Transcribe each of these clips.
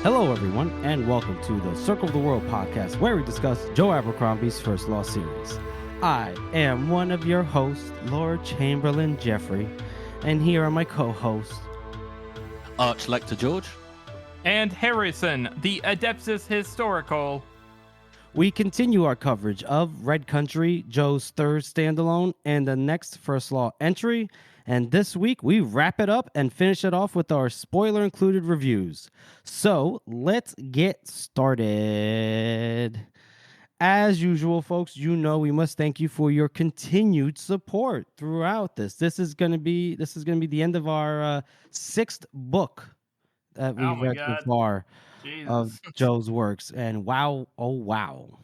Hello, everyone, and welcome to the Circle of the World podcast, where we discuss Joe Abercrombie's First Law series. I am one of your hosts, Lord Chamberlain Jeffrey, and here are my co-hosts, Arch-Lector George. And Harrison, the Adeptus Historical. We continue our coverage of Red Country, Joe's third standalone, and the next First Law entry. And this week, we wrap it up and finish it off with our spoiler-included reviews. So, let's get started. As usual, folks, you know we must thank you for your continued support throughout this. This is going to be the end of our sixth book that we've read so far of Joe's works. And wow, oh wow.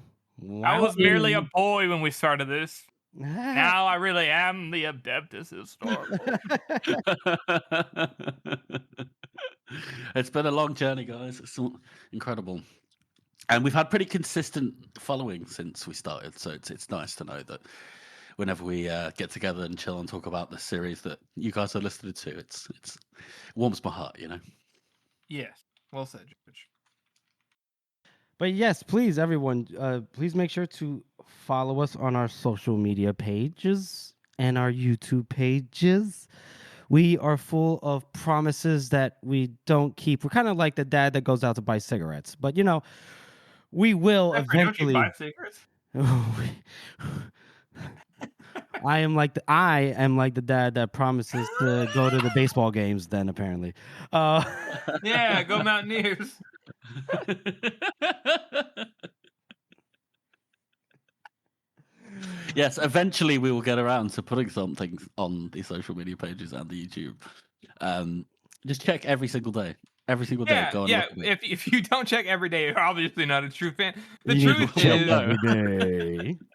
I was merely a boy when we started this. Now I really am the Adeptus Historical. It's been a long journey, guys. It's incredible. And we've had pretty consistent following since we started. So it's nice to know that whenever we get together and chill and talk about the series that you guys are listening to, it warms my heart, you know? Yes. Well said, George. But yes, please, everyone, please make sure to follow us on our social media pages and our YouTube pages. We are full of promises that we don't keep. We're kind of like the dad that goes out to buy cigarettes. But, you know, we will eventually. Don't you buy cigarettes? I am like the dad that promises to go to the baseball games. Then apparently, yeah, go Mountaineers. Yes, eventually we will get around to putting something on the social media pages and the YouTube. Just check every single day. Every single day. Go and look at it. If you don't check every day, you're obviously not a true fan. The truth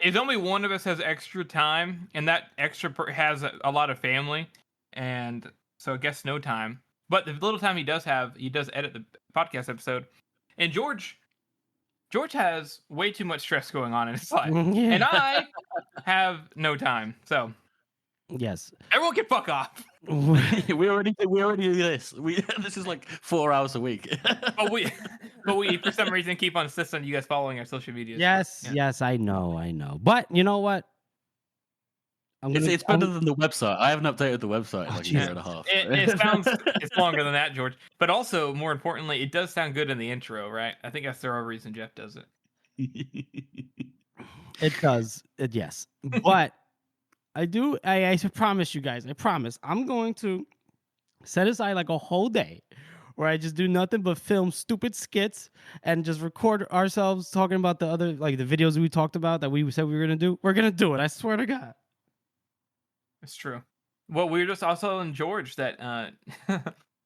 is only one of us has extra time, and that extra has a lot of family, and so I guess no time. But the little time he does have, he does edit the podcast episode. And George has way too much stress going on in his life, and I have no time. So yes, everyone can fuck off. we already do this. This is like 4 hours a week. but we for some reason keep on insisting you guys following our social media. Yes, I know. But you know what? It's better than the website. I haven't updated the website in like a year and a half. It sounds it's longer than that, George. But also, more importantly, it does sound good in the intro, right? I think that's the real reason Jeff does it. It does. Yes. But I promise you guys, I'm going to set aside like a whole day where I just do nothing but film stupid skits and just record ourselves talking about the other, like the videos we talked about that we said we were going to do. We're going to do it. I swear to God. It's true. Well, we just also in George that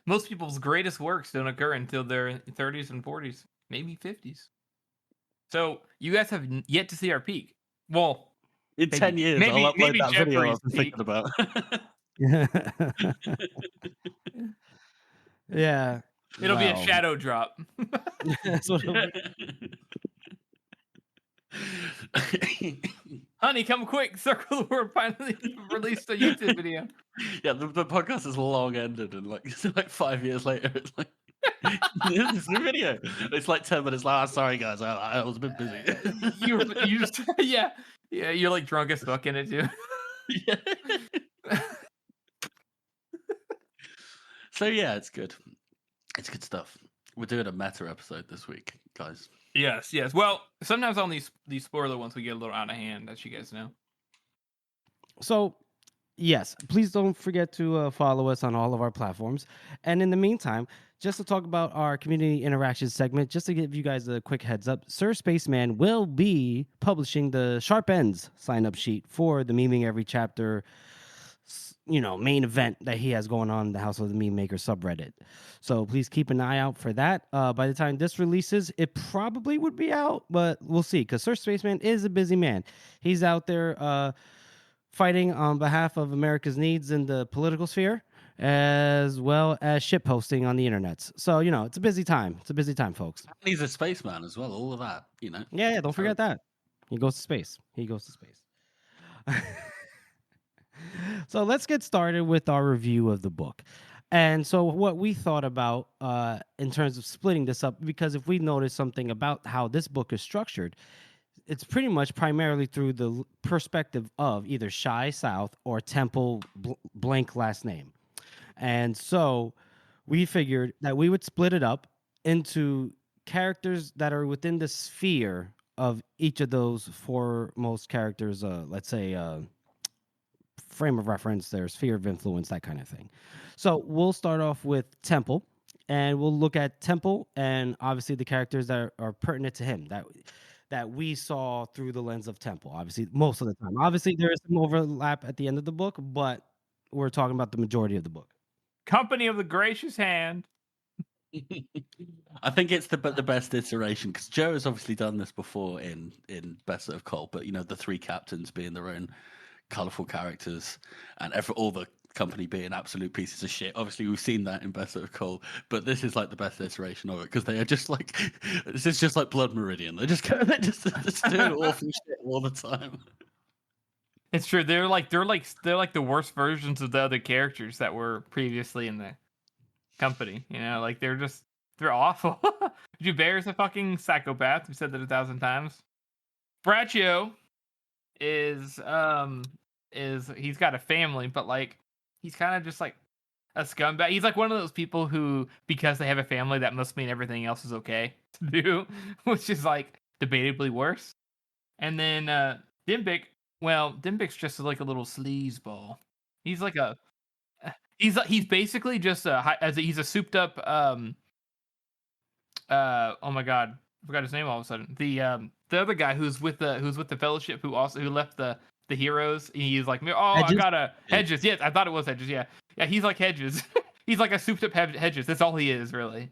most people's greatest works don't occur until their 30s and 40s, maybe 50s. So you guys have yet to see our peak. Well, in 10 years, I'll upload that video I've been thinking about. Yeah. It'll be a shadow drop. That's what it'll be. Honey, come quick. Circle the World finally released a YouTube video. Yeah, the podcast is long ended, and like 5 years later, it's like, this is the video. It's like 10 minutes like, sorry guys, I was a bit busy. you just, yeah, you're like drunk as fuck in it too. Yeah. So yeah, it's good. It's good stuff. We're doing a meta episode this week, guys. Yes. Well, sometimes on these spoiler ones we get a little out of hand, as you guys know. So, yes, please don't forget to follow us on all of our platforms. And in the meantime, just to talk about our community interaction segment, just to give you guys a quick heads up, Sir Spaceman will be publishing the Sharp Ends sign-up sheet for the Memeing Every Chapter, main event that he has going on in the House of the Meme Maker subreddit. So please keep an eye out for that. By the time this releases, it probably would be out, but we'll see, because Sir Spaceman is a busy man. He's out there fighting on behalf of America's needs in the political sphere, as well as shitposting on the internet. So, it's a busy time. It's a busy time, folks. He's a spaceman as well, all of that, Yeah, don't forget that. He goes to space. So let's get started with our review of the book. And so what we thought about in terms of splitting this up, because if we notice something about how this book is structured, it's pretty much primarily through the perspective of either Shy South or Temple blank last name. And so we figured that we would split it up into characters that are within the sphere of each of those foremost characters, let's say frame of reference, their sphere of influence, that kind of thing. So we'll start off with Temple, and we'll look at Temple and obviously the characters that are pertinent to him that we saw through the lens of Temple. Obviously, most of the time. Obviously, there is some overlap at the end of the book, but we're talking about the majority of the book. Company of the Gracious Hand. I think it's the best iteration because Joe has obviously done this before in Best of Cole, but the three captains being their own colorful characters and all the company being absolute pieces of shit. Obviously, we've seen that in Best of Cole, but this is like the best iteration of it because they are just like this is just like Blood Meridian. They're just doing awful shit all the time. It's true. They're like the worst versions of the other characters that were previously in the company. Like they're awful. Jubair's a fucking psychopath. We've said that 1,000 times. Braccio is he's got a family, but like he's kind of just like a scumbag. He's like one of those people who, because they have a family, that must mean everything else is okay to do, which is like debatably worse. And then Dimbic's just like a little sleazeball. He's like he's basically just he's a souped up oh my god, I forgot his name all of a sudden. The other guy who's with the Fellowship who left the heroes. He's like, Hedges? I got a Hedges. Yes, I thought it was Hedges. Yeah, he's like Hedges. He's like a souped up Hedges. That's all he is, really.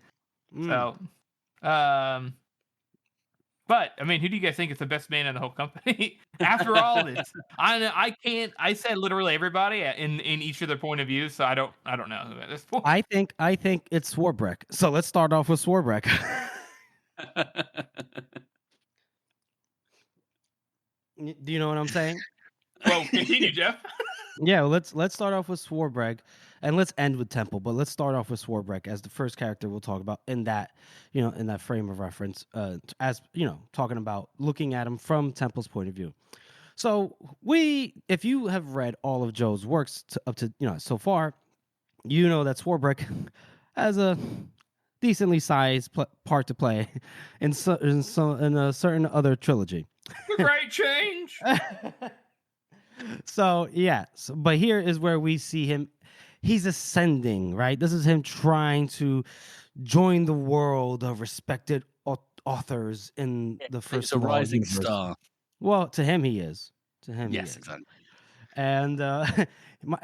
So, but I mean, who do you guys think is the best man in the whole company? After all this, I said literally everybody in each of their point of view, so I don't know who at this point. I think it's Swarbrick. So let's start off with Swarbrick. Do you know what I'm saying? Well, continue, Jeff. Yeah, well, let's start off with Swarbrick, and let's end with Temple. But let's start off with Swarbrick as the first character we'll talk about in that frame of reference, as talking about looking at him from Temple's point of view. So if you have read all of Joe's works up to so far, you know that Swarbrick has a decently sized part to play in a certain other trilogy. The Great Change. So yeah, but here is where we see him. He's ascending, right? This is him trying to join the world of respected authors in the first. It's a rising star. Well, to him, he is. To him, yes, exactly. And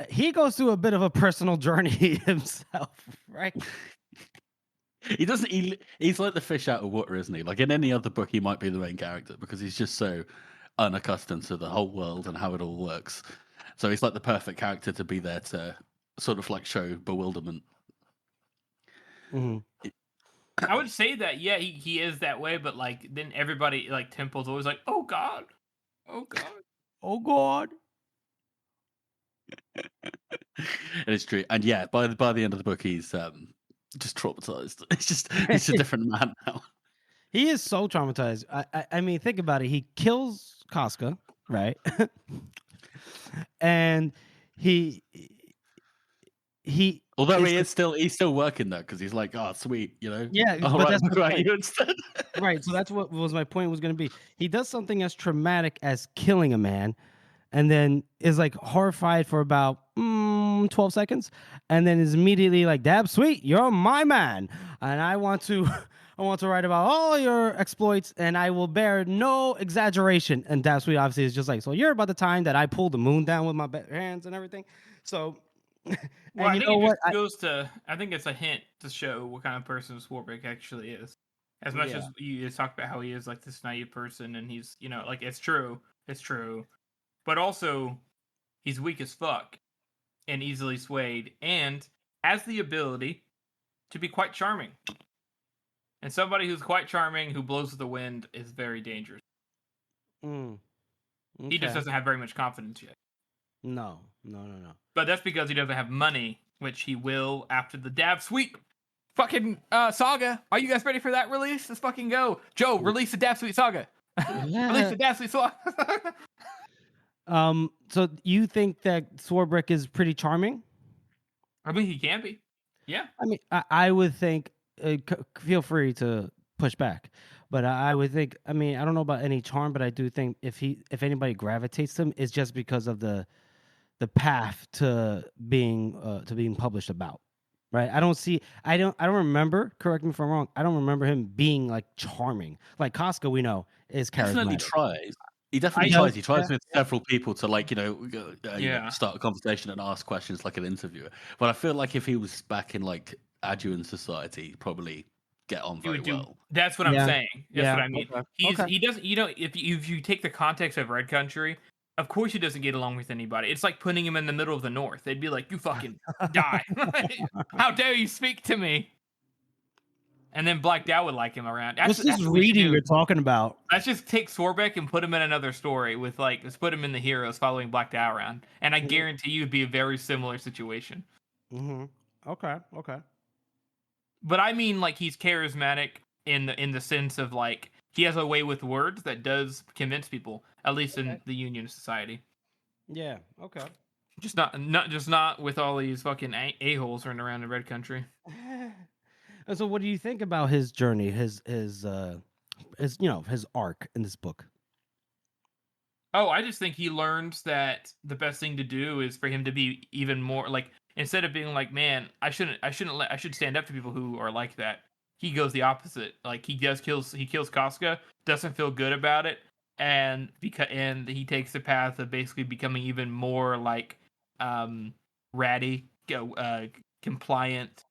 he goes through a bit of a personal journey himself, right? He doesn't. He's like the fish out of water, isn't he? Like in any other book, he might be the main character because he's just so unaccustomed to the whole world and how it all works. So he's like the perfect character to be there to sort of like show bewilderment. Mm-hmm. I would say that, yeah, he is that way, but like then everybody like Temple's always like, oh god, oh god, oh god. It's true, and yeah, by the end of the book, he's just traumatized. He's a different man now. He is so traumatized. I mean, think about it. He kills Casca, right? And he although he's still working there because he's like, oh sweet, yeah, but that's right you instead. Right, so that's what was my point was going to be. He does something as traumatic as killing a man, and then is like horrified for about 12 seconds, and then is immediately like, "Dab, sweet, you're my man, and I want to write about all your exploits, and I will bear no exaggeration." And Dab, sweet obviously is just like, "So you're about the time that I pulled the moon down with my hands and everything." So, well, I think it just goes to. I think it's a hint to show what kind of person Swarbrick actually is. As much as you just talk about how he is like this naive person, and he's like it's true, but also he's weak as fuck and easily swayed, and has the ability to be quite charming. And somebody who's quite charming, who blows with the wind, is very dangerous. Okay. He just doesn't have very much confidence yet. No. But that's because he doesn't have money which he will after the Dab Sweet fucking saga. Are you guys ready for that release? Let's fucking go. Joe, release the Dab Sweet saga. Release the Dab Sweet saga. So you think that Swarbrick is pretty charming? I mean, he can be. Yeah. I mean, I would think. Feel free to push back, but I would think. I mean, I don't know about any charm, but I do think if anybody gravitates to him, it's just because of the path to being published about. Right? I don't remember. Correct me if I'm wrong. I don't remember him being like charming. Like Costco, we know is charismatic. Definitely tries. He definitely tries. He tries with several people to like, you know, start a conversation and ask questions like an interviewer. But I feel like if he was back in like Aduan society, he'd probably get on very well. That's what I'm saying. That's what I mean. Okay. He doesn't. You know, if you take the context of Red Country, of course he doesn't get along with anybody. It's like putting him in the middle of the North. They'd be like, "You fucking die! How dare you speak to me?" And then Black Dow would like him around. What's this reading you're talking about? Let's just take Swarbrick and put him in another story with like, let's put him in the Heroes following Black Dow around. And I guarantee you it'd be a very similar situation. Mm-hmm. Okay. But I mean, like, he's charismatic in the sense of like, he has a way with words that does convince people, at least in the Union Society. Yeah. Okay. Just not with all these fucking a-holes running around in Red Country. And so, what do you think about his journey, his arc in this book? Oh, I just think he learns that the best thing to do is for him to be even more like, instead of being like, man, I should stand up to people who are like that. He goes the opposite. Like he kills Casca, doesn't feel good about it, and he takes the path of basically becoming even more like ratty, compliant.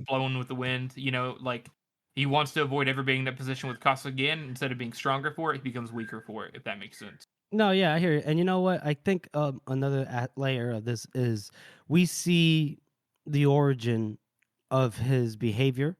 Blowing with the wind, you know, like he wants to avoid ever being in that position with Casca again. Instead of being stronger for it, he becomes weaker for it, if that makes sense. No, yeah, I hear you. And you know what? I think another layer of this is we see the origin of his behavior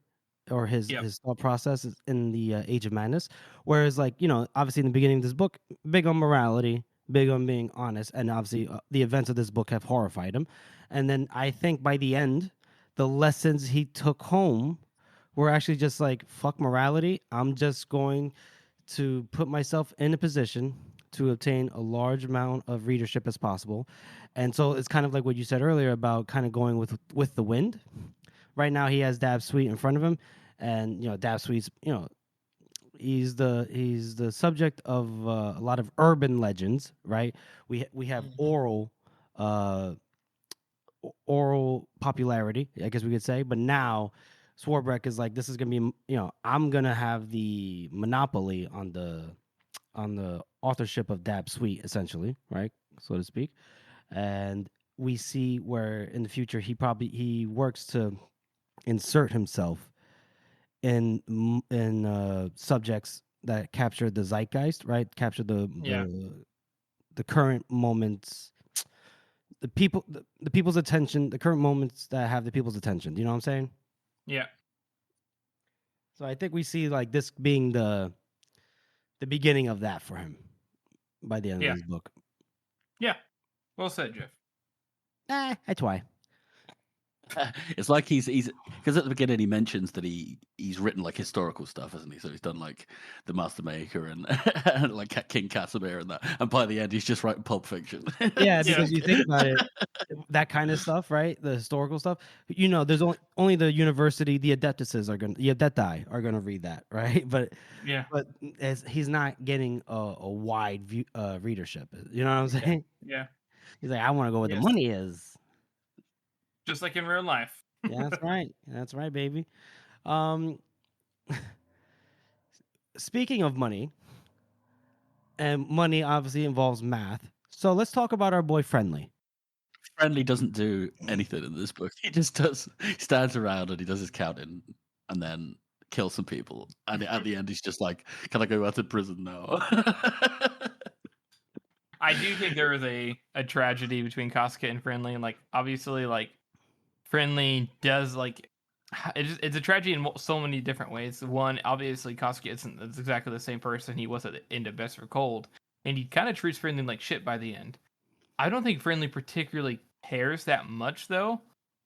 or his thought process in the Age of Madness. Whereas, like, you know, obviously in the beginning of this book, big on morality, big on being honest, and obviously the events of this book have horrified him. And then I think by the end, the lessons he took home were actually just like, fuck morality. I'm just going to put myself in a position to obtain a large amount of readership as possible. And so it's kind of like what you said earlier about kind of going with the wind. Right now he has Dab Sweet in front of him, and you know, Dab Sweet's, you know, he's the subject of a lot of urban legends, right? We have oral popularity, I guess we could say, but now Swarbrick is like, this is gonna be, you know, I'm gonna have the monopoly on the authorship of Dab Sweet, essentially, right, so to speak. And we see where in the future he works to insert himself in subjects that capture the zeitgeist, right? Capture the current moments, the people's attention, the current moments that have the people's attention. Do you know what I'm saying? Yeah. So I think we see like this being the beginning of that for him by the end of this book. Yeah. Well said, Jeff. I try. It's like he's because at the beginning he mentions that he's written like historical stuff, hasn't he? So he's done like the Master Maker and like King Casimir and that. And by the end, he's just writing Pulp Fiction. Yeah, because you think about it, that kind of stuff, right? The historical stuff. You know, there's only the university, the adepti are gonna read that, right? But he's not getting a wide view, readership. You know what I'm saying? Yeah. He's like, I want to go where the money is. Just like in real life. Yeah, that's right, baby. Speaking of money, and money obviously involves math. So let's talk about our boy Friendly. Friendly doesn't do anything in this book. He just stands around and he does his counting and then kills some people. And at the end, he's just like, can I go out to prison now? I do think there is a tragedy between Casca and Friendly. And like, obviously, like, Friendly does like it's a tragedy in so many different ways. One, obviously, Casca isn't exactly the same person he was at the end of Best for Cold, and he kind of treats Friendly like shit by the end. I don't think Friendly particularly cares that much though,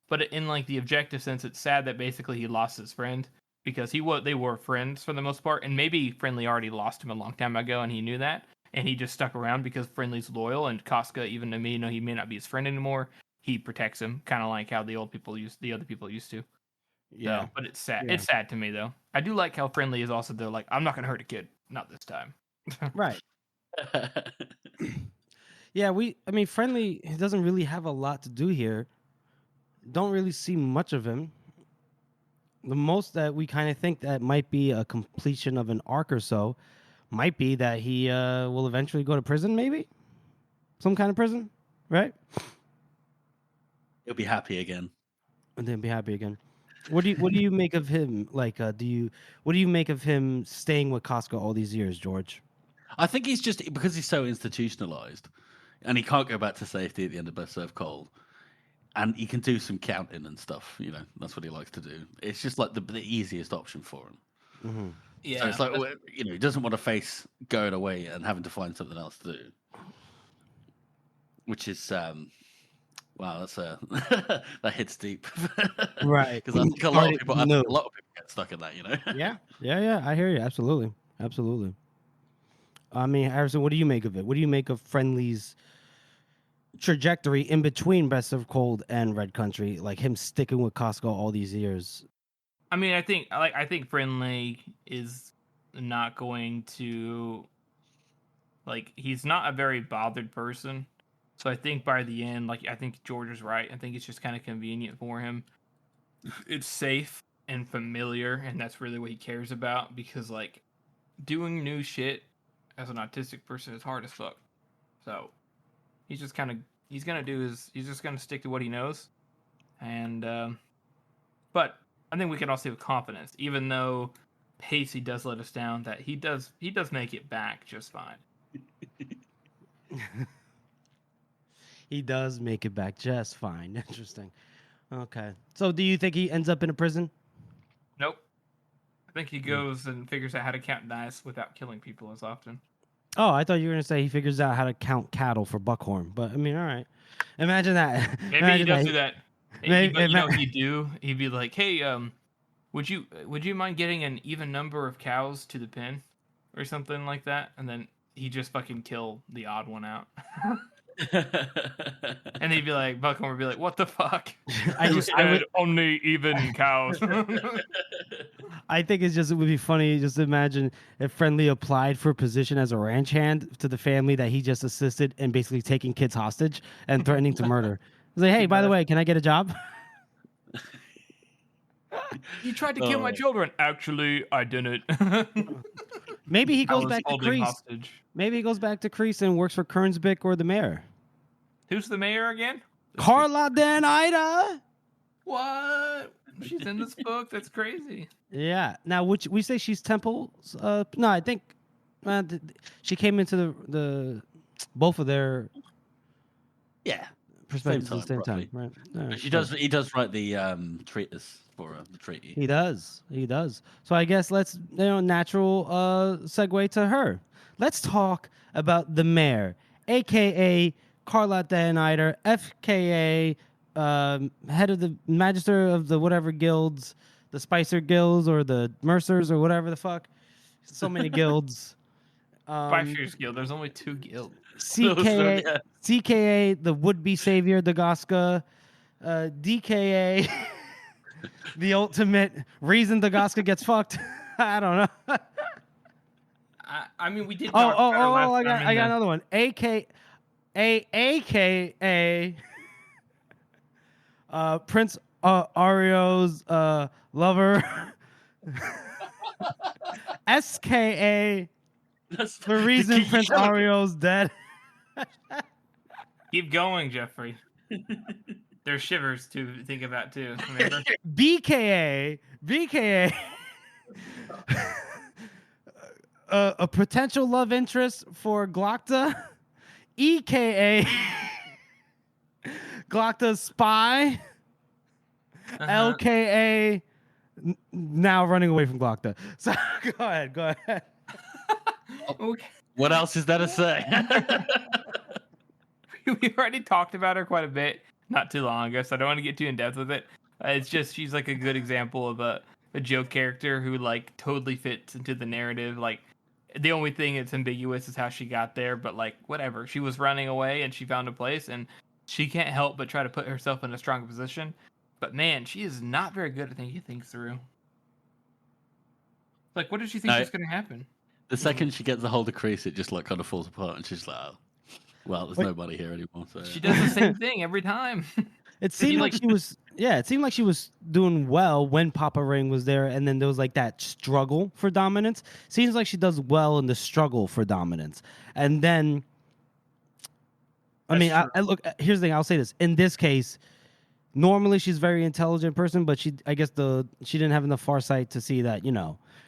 But in like the objective sense, it's sad that basically he lost his friend because they were friends for the most part, and maybe Friendly already lost him a long time ago, and he knew that, and he just stuck around because Friendly's loyal, and Casca, even to me, he may not be his friend anymore. He protects him, kind of like how the other people used to. Yeah, so, but it's sad. Yeah. It's sad to me though. I do like how Friendly is also though. Like, I'm not gonna hurt a kid, not this time. right. Yeah, I mean, Friendly doesn't really have a lot to do here. Don't really see much of him. The most that we kind of think that might be a completion of an arc or so might be that he will eventually go to prison, maybe some kind of prison, right? He'll be happy again, and then be happy again. What do you make of him? Like, what do you make of him staying with Casca all these years, George? I think he's just because he's so institutionalized, and he can't go back to safety at the end of Best Served Cold, and he can do some counting and stuff. You know, that's what he likes to do. It's just like the easiest option for him. Mm-hmm. Yeah, so it's like he doesn't want to face going away and having to find something else to do, which is wow, that's that hits deep, right? Because I think a lot of people get stuck in that. Yeah. I hear you. Absolutely. I mean, Harrison, what do you make of it? What do you make of Friendly's trajectory in between Best of Cold and Red Country? Like him sticking with Casca all these years. I mean, I think Friendly is not going to he's not a very bothered person. So I think by the end, I think George is right. I think it's just kind of convenient for him. It's safe and familiar, and that's really what he cares about because doing new shit as an autistic person is hard as fuck. So he's just he's just gonna stick to what he knows. And but I think we can all say with confidence, even though Pacey does let us down, that he does make it back just fine. He does make it back just fine. Interesting. Okay. So do you think he ends up in a prison? Nope. I think he goes and figures out how to count dice without killing people as often. Oh, I thought you were going to say he figures out how to count cattle for buckhorn. But, I mean, all right. Imagine that. Maybe he does do that. Maybe, but you know what he'd do? He'd be like, hey, would you mind getting an even number of cows to the pen? Or something like that? And then he just fucking kill the odd one out. And he'd be like, Buckhorn would be like, what the fuck? I would only even cows. I think it would be funny just imagine if Friendly applied for a position as a ranch hand to the family that he just assisted and basically taking kids hostage and threatening to murder. He's like, hey, by the way, can I get a job? You tried to kill my children. Actually, I didn't. Maybe he goes back to Crease. Maybe he goes back to Crease and works for Kernsbick or the mayor. Who's the mayor again? Carla Dan Ida. What? She's in this book. That's crazy. Yeah. Now, we say she's Temple? No, I think she came into the both of their perspectives at the same time. Right. Right. He does write the treatise for the treaty. He does. So I guess let's natural segue to her. Let's talk about the mayor, aka Carlotte Danider, FKA head of the Magister of the whatever guilds, the Spicer guilds or the Mercers or whatever the fuck. So many guilds. Spicer's guild. There's only 2 guilds. CKA, the would-be savior, the Goska. DKA, the ultimate reason the Goska gets fucked. I don't know. I mean, we did. I got another one. AKA Prince Ario's lover. SKA, the reason Prince Ario's dead. Keep going, Jeffrey. There's shivers to think about too. Remember? BKA. A potential love interest for Glockta. EKA Glockta's spy. LKA now running away from Glockta. So go ahead. Okay. What else is there to say? We already talked about her quite a bit. not too long ago, so I don't want to get too in depth with it. It's just she's like a good example of a joke character who like totally fits into the narrative. Like the only thing that's ambiguous is how she got there, but like whatever. She was running away and she found a place, and she can't help but try to put herself in a stronger position. But man, she is not very good at thinking things through. Like, what does she think is going to happen? The second she gets a hold of Chris, it just like kind of falls apart, and she's like, "Oh, well, there's nobody here anymore." So she does the same thing every time. It seemed like she was, it seemed like she was doing well when Papa Ring was there, and then there was like that struggle for dominance. Seems like she does well in the struggle for dominance, and then, I mean, I look. Here's the thing. I'll say this. In this case, normally she's a very intelligent person, but I guess she didn't have enough foresight to see that,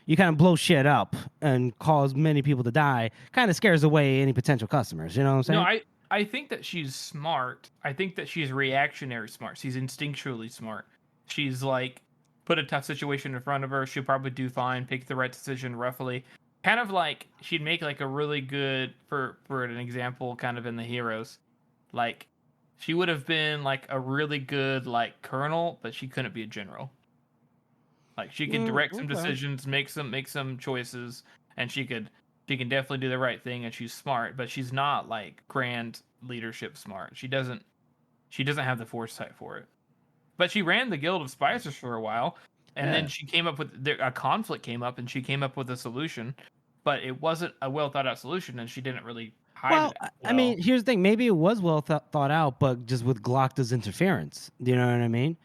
you kind of blow shit up and cause many people to die. Kind of scares away any potential customers. You know what I'm saying? No, I think that she's smart. I think that she's reactionary smart. She's instinctually smart. She's like, put a tough situation in front of her. She'll probably do fine, pick the right decision roughly. Kind of like she'd make like a really good, for an example, kind of in the Heroes. Like, she would have been like a really good like colonel, but she couldn't be a general. Like she could direct some decisions, make some choices, and she can definitely do the right thing, and she's smart, but she's not like grand leadership smart. She doesn't have the foresight for it. But she ran the Guild of Spicers for a while, and then she came up with a conflict came up, and she came up with a solution, but it wasn't a well thought out solution, and she didn't really hide it. I mean, here's the thing. Maybe it was well thought out, but just with Glocta's interference. Do you know what I mean?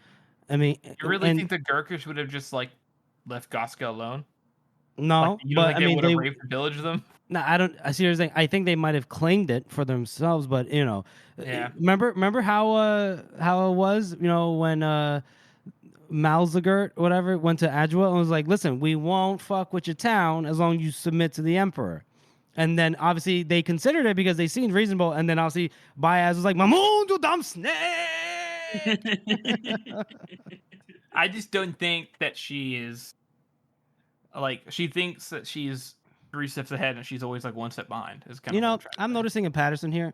You really think the Gurkish would have just like left Goska alone? No, like, but I mean, they raped and pillaged them. No, I don't. I see what you're saying. I think they might have claimed it for themselves, but remember how it was, when Malzagurt, whatever, went to Adwa and was like, "Listen, we won't fuck with your town as long as you submit to the emperor." And then obviously they considered it because they seemed reasonable, and then obviously Baez was like, "Mamoon, you dumb snake." I just don't think that she is like, she thinks that she's 3 steps ahead and she's always like 1 step behind. Is kind of I'm noticing a pattern here,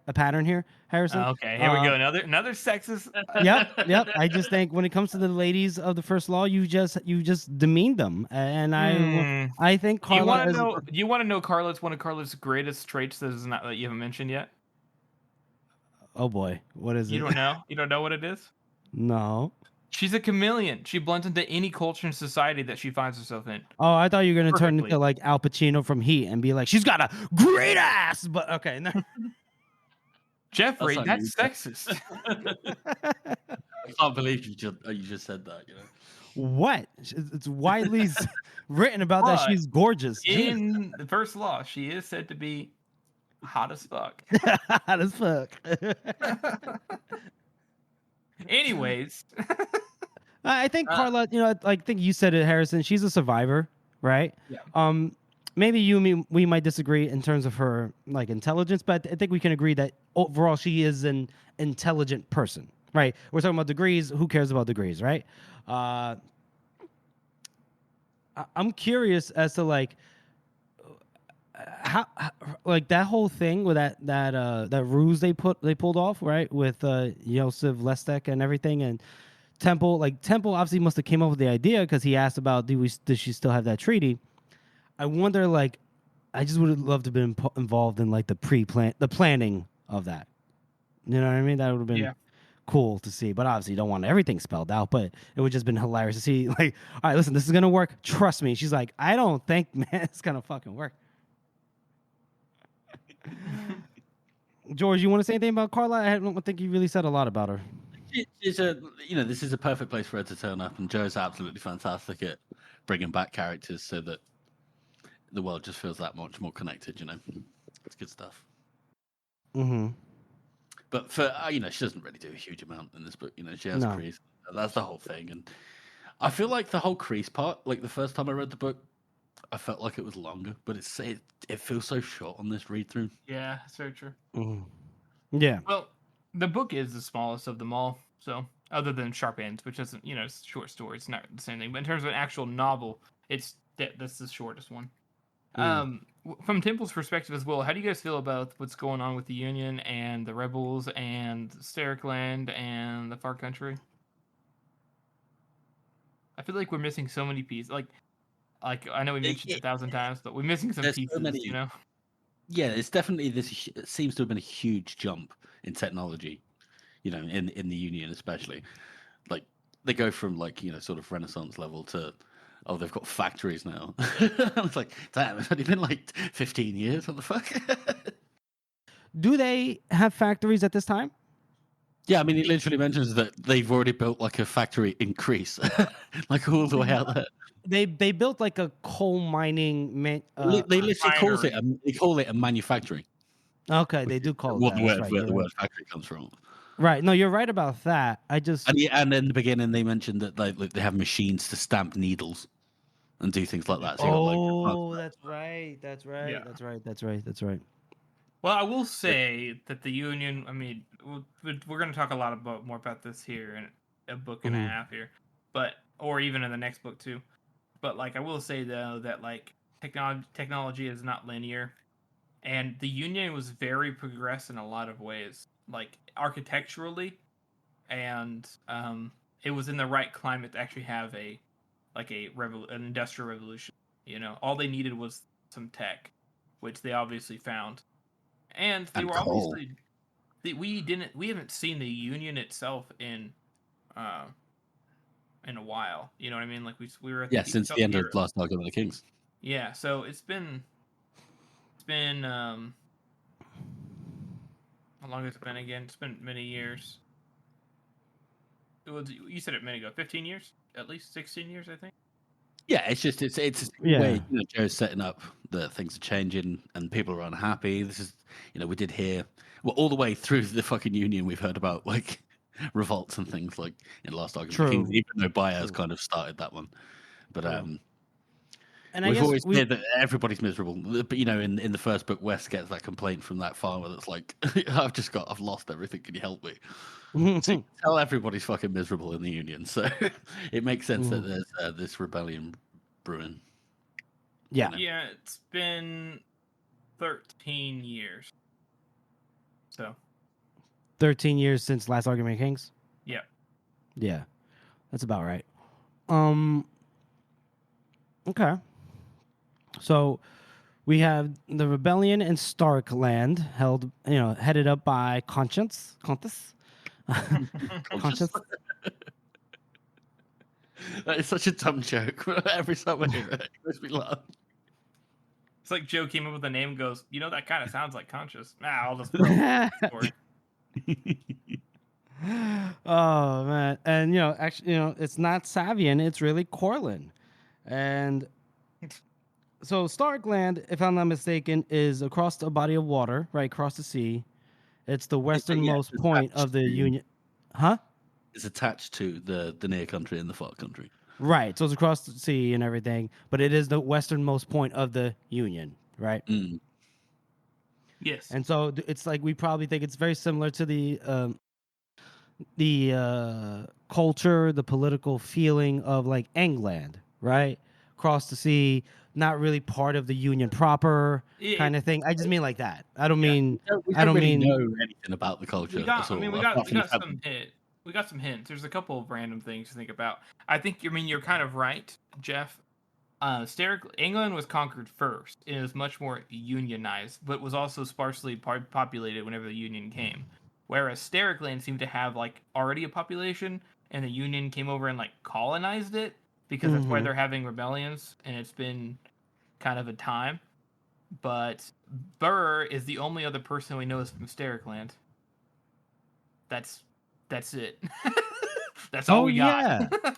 Harrison. Okay, here we go. Another sexist. Yep. I just think when it comes to the ladies of the First Law, you just demeaned them, and I think Carla. Do you want to know Carla's one of Carla's greatest traits that you haven't mentioned yet? Oh boy, what is it? You don't know? You don't know what it is? No. She's a chameleon. She blends into any culture and society that she finds herself in. Oh, I thought you were going to turn into like Al Pacino from Heat and be like, she's got a great ass. But okay. No. Jeffrey, that's sexist. I can't believe you just said that. What? It's widely written about that she's gorgeous. In the First Law, she is said to be hot as fuck. Hot as fuck. Anyways, I think Carla, I think you said it, Harrison. She's a survivor, right? Yeah. Maybe you and me, we might disagree in terms of her like intelligence, but I think we can agree that overall she is an intelligent person, right? We're talking about degrees. Who cares about degrees, right? I'm curious as to like how like that whole thing with that ruse they pulled off, right, with Yosef Lestek and everything, and Temple obviously must have came up with the idea because he asked about does she still have that treaty. I wonder, like, I just would have loved to have been involved in like the planning of that. You know what I mean? That would have been cool to see, but obviously you don't want everything spelled out, but it would just been hilarious to see, like, all right, listen, this is gonna work, trust me. She's like, I don't think, man, it's gonna fucking work. George, you want to say anything about Carla? I don't think you really said a lot about her. This is a perfect place for her to turn up, and Joe's absolutely fantastic at bringing back characters so that the world just feels that much more connected. It's good stuff. Mm-hmm. But for she doesn't really do a huge amount in this book. She has Kreese. That's the whole thing, and I feel like the whole Kreese part, like the first time I read the book, I felt like it was longer, but it feels so short on this read through. Yeah, so true. Mm-hmm. Yeah. Well, the book is the smallest of them all, so other than Sharp Ends, which isn't, it's a short story, it's not the same thing. But in terms of an actual novel, that's the shortest one. From Temple's perspective as well, how do you guys feel about what's going on with the Union and the rebels and Stericland and the Far Country? I feel like we're missing so many pieces. Like I know we mentioned it 1,000 times, but we're missing some There's pieces. so many. You know? Yeah, it's definitely this. It seems to have been a huge jump in technology. You know, in the Union especially, like they go from like sort of Renaissance level to they've got factories now. I was like, damn, it's only been like 15 years. What the fuck? Do they have factories at this time? Yeah, I mean, it literally mentions that they've already built like a factory in Greece, like all the way out there. They built like a coal mining They literally refinery. they call it a manufacturing. Okay, they do call it What that. That's right. where the You're right. word factory comes from. Right. No, you're right about that. I just And in the beginning, they mentioned that they have machines to stamp needles and do things like that. So you got like that's right. That's right. Yeah. That's right. That's right. That's right. Well, I will say that the Union. I mean, we're going to talk a lot more about this here in a book and a half here, or even in the next book too. But like, I will say though that like technology is not linear, and the Union was very progressed in a lot of ways, like architecturally, and it was in the right climate to actually have an industrial revolution. All they needed was some tech, which they obviously found. And they were coal. obviously we haven't seen the Union itself in a while. You know what I mean? Like we were at since the end of Last Argument of the Kings. Yeah, so it's been how long has it been again? It's been many years. You said it a minute ago, 15 years? At least 16 years, I think. Yeah, it's way Joe's setting up that things are changing and people are unhappy. This is we did hear all the way through the fucking Union we've heard about like revolts and things like in Last Argument of the Kings, even though Baez kind of started that one. But and we've always heard that everybody's miserable. But in the first book, West gets that complaint from that farmer that's like, I've lost everything. Can you help me? So tell everybody's fucking miserable in the Union. So it makes sense that there's this rebellion brewing. Yeah. Yeah, it's been 13 years. So 13 years since Last Argument of Kings? Yeah. Yeah. That's about right. Okay. So we have the rebellion in Starkland headed up by Conscience. Conscience. That is such a dumb joke. Every time I hear it, it makes me laugh. It's like Joe came up with a name and goes, that kind of sounds like Conscious. I'll just story. Oh man. And actually, it's not Savian, it's really Corlin. And so Starkland, if I'm not mistaken, is across a body of water, right across the sea. It's the westernmost point of the Union. Huh? It's attached to the near country and the far country. Right. So it's across the sea and everything, but it is the westernmost point of the Union, right? Yes. And so it's like we probably think it's very similar to the culture, the political feeling of like England, right? Across the sea, not really part of the Union proper, kind of thing. I just mean like that. I don't mean. We don't really know anything about the culture. We got some hints. There's a couple of random things to think about. I think you're kind of right, Jeff. England was conquered first. It was much more unionized, but was also sparsely populated whenever the Union came. Whereas Stericland seemed to have like already a population, and the Union came over and like colonized it because that's why they're having rebellions, and it's been kind of a time. But Burr is the only other person we know is from Stericland. That's it. That's all we got. Yeah.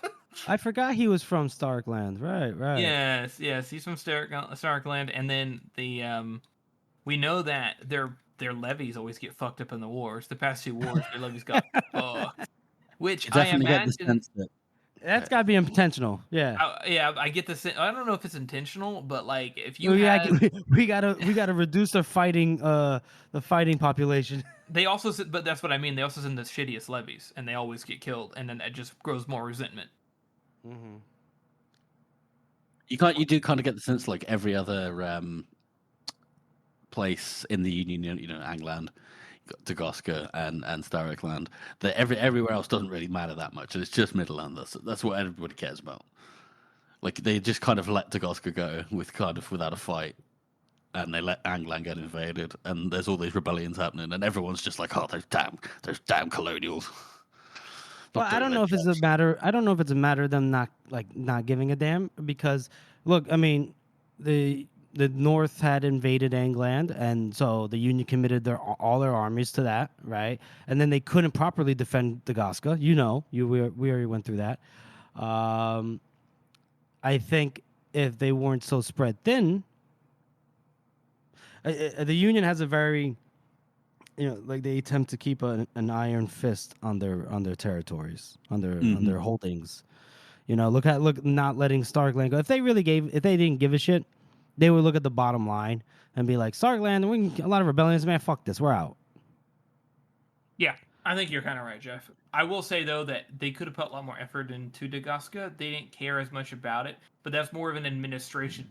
I forgot he was from Starkland. Right. Yes, he's from Starkland, and then we know that their levies always get fucked up in the wars. The past 2 wars, their levies got fucked. Which I definitely imagine get the sense that that's got to be intentional. Yeah. I get the sense. I don't know if it's intentional, but like if you we gotta reduce the fighting population. They also, but that's what I mean. They also send the shittiest levies, and they always get killed, and then it just grows more resentment. You do kind of get the sense like every other place in the Union, Angland, Dagoska and Starrickland, that everywhere else doesn't really matter that much. It's just Midland. That's what everybody cares about. Like they just kind of let Dagoska go without a fight, and they let Angland get invaded, and there's all these rebellions happening, and everyone's just like, oh, those damn colonials. Well, I don't know if it's a matter. I don't know if it's a matter of them not giving a damn, because look, I mean, the North had invaded England, and so the Union committed all their armies to that, right? And then they couldn't properly defend Dagoska. We already went through that. I think if they weren't so spread thin, the Union has a very, like they attempt to keep an iron fist on their territories, on their holdings. Look, not letting Starkland go. If they didn't give a shit, they would look at the bottom line and be like, Starkland, a lot of rebellions, man, fuck this, we're out. Yeah, I think you're kind of right, Jeff. I will say, though, that they could have put a lot more effort into Dagoska. They didn't care as much about it, but that's more of an administrative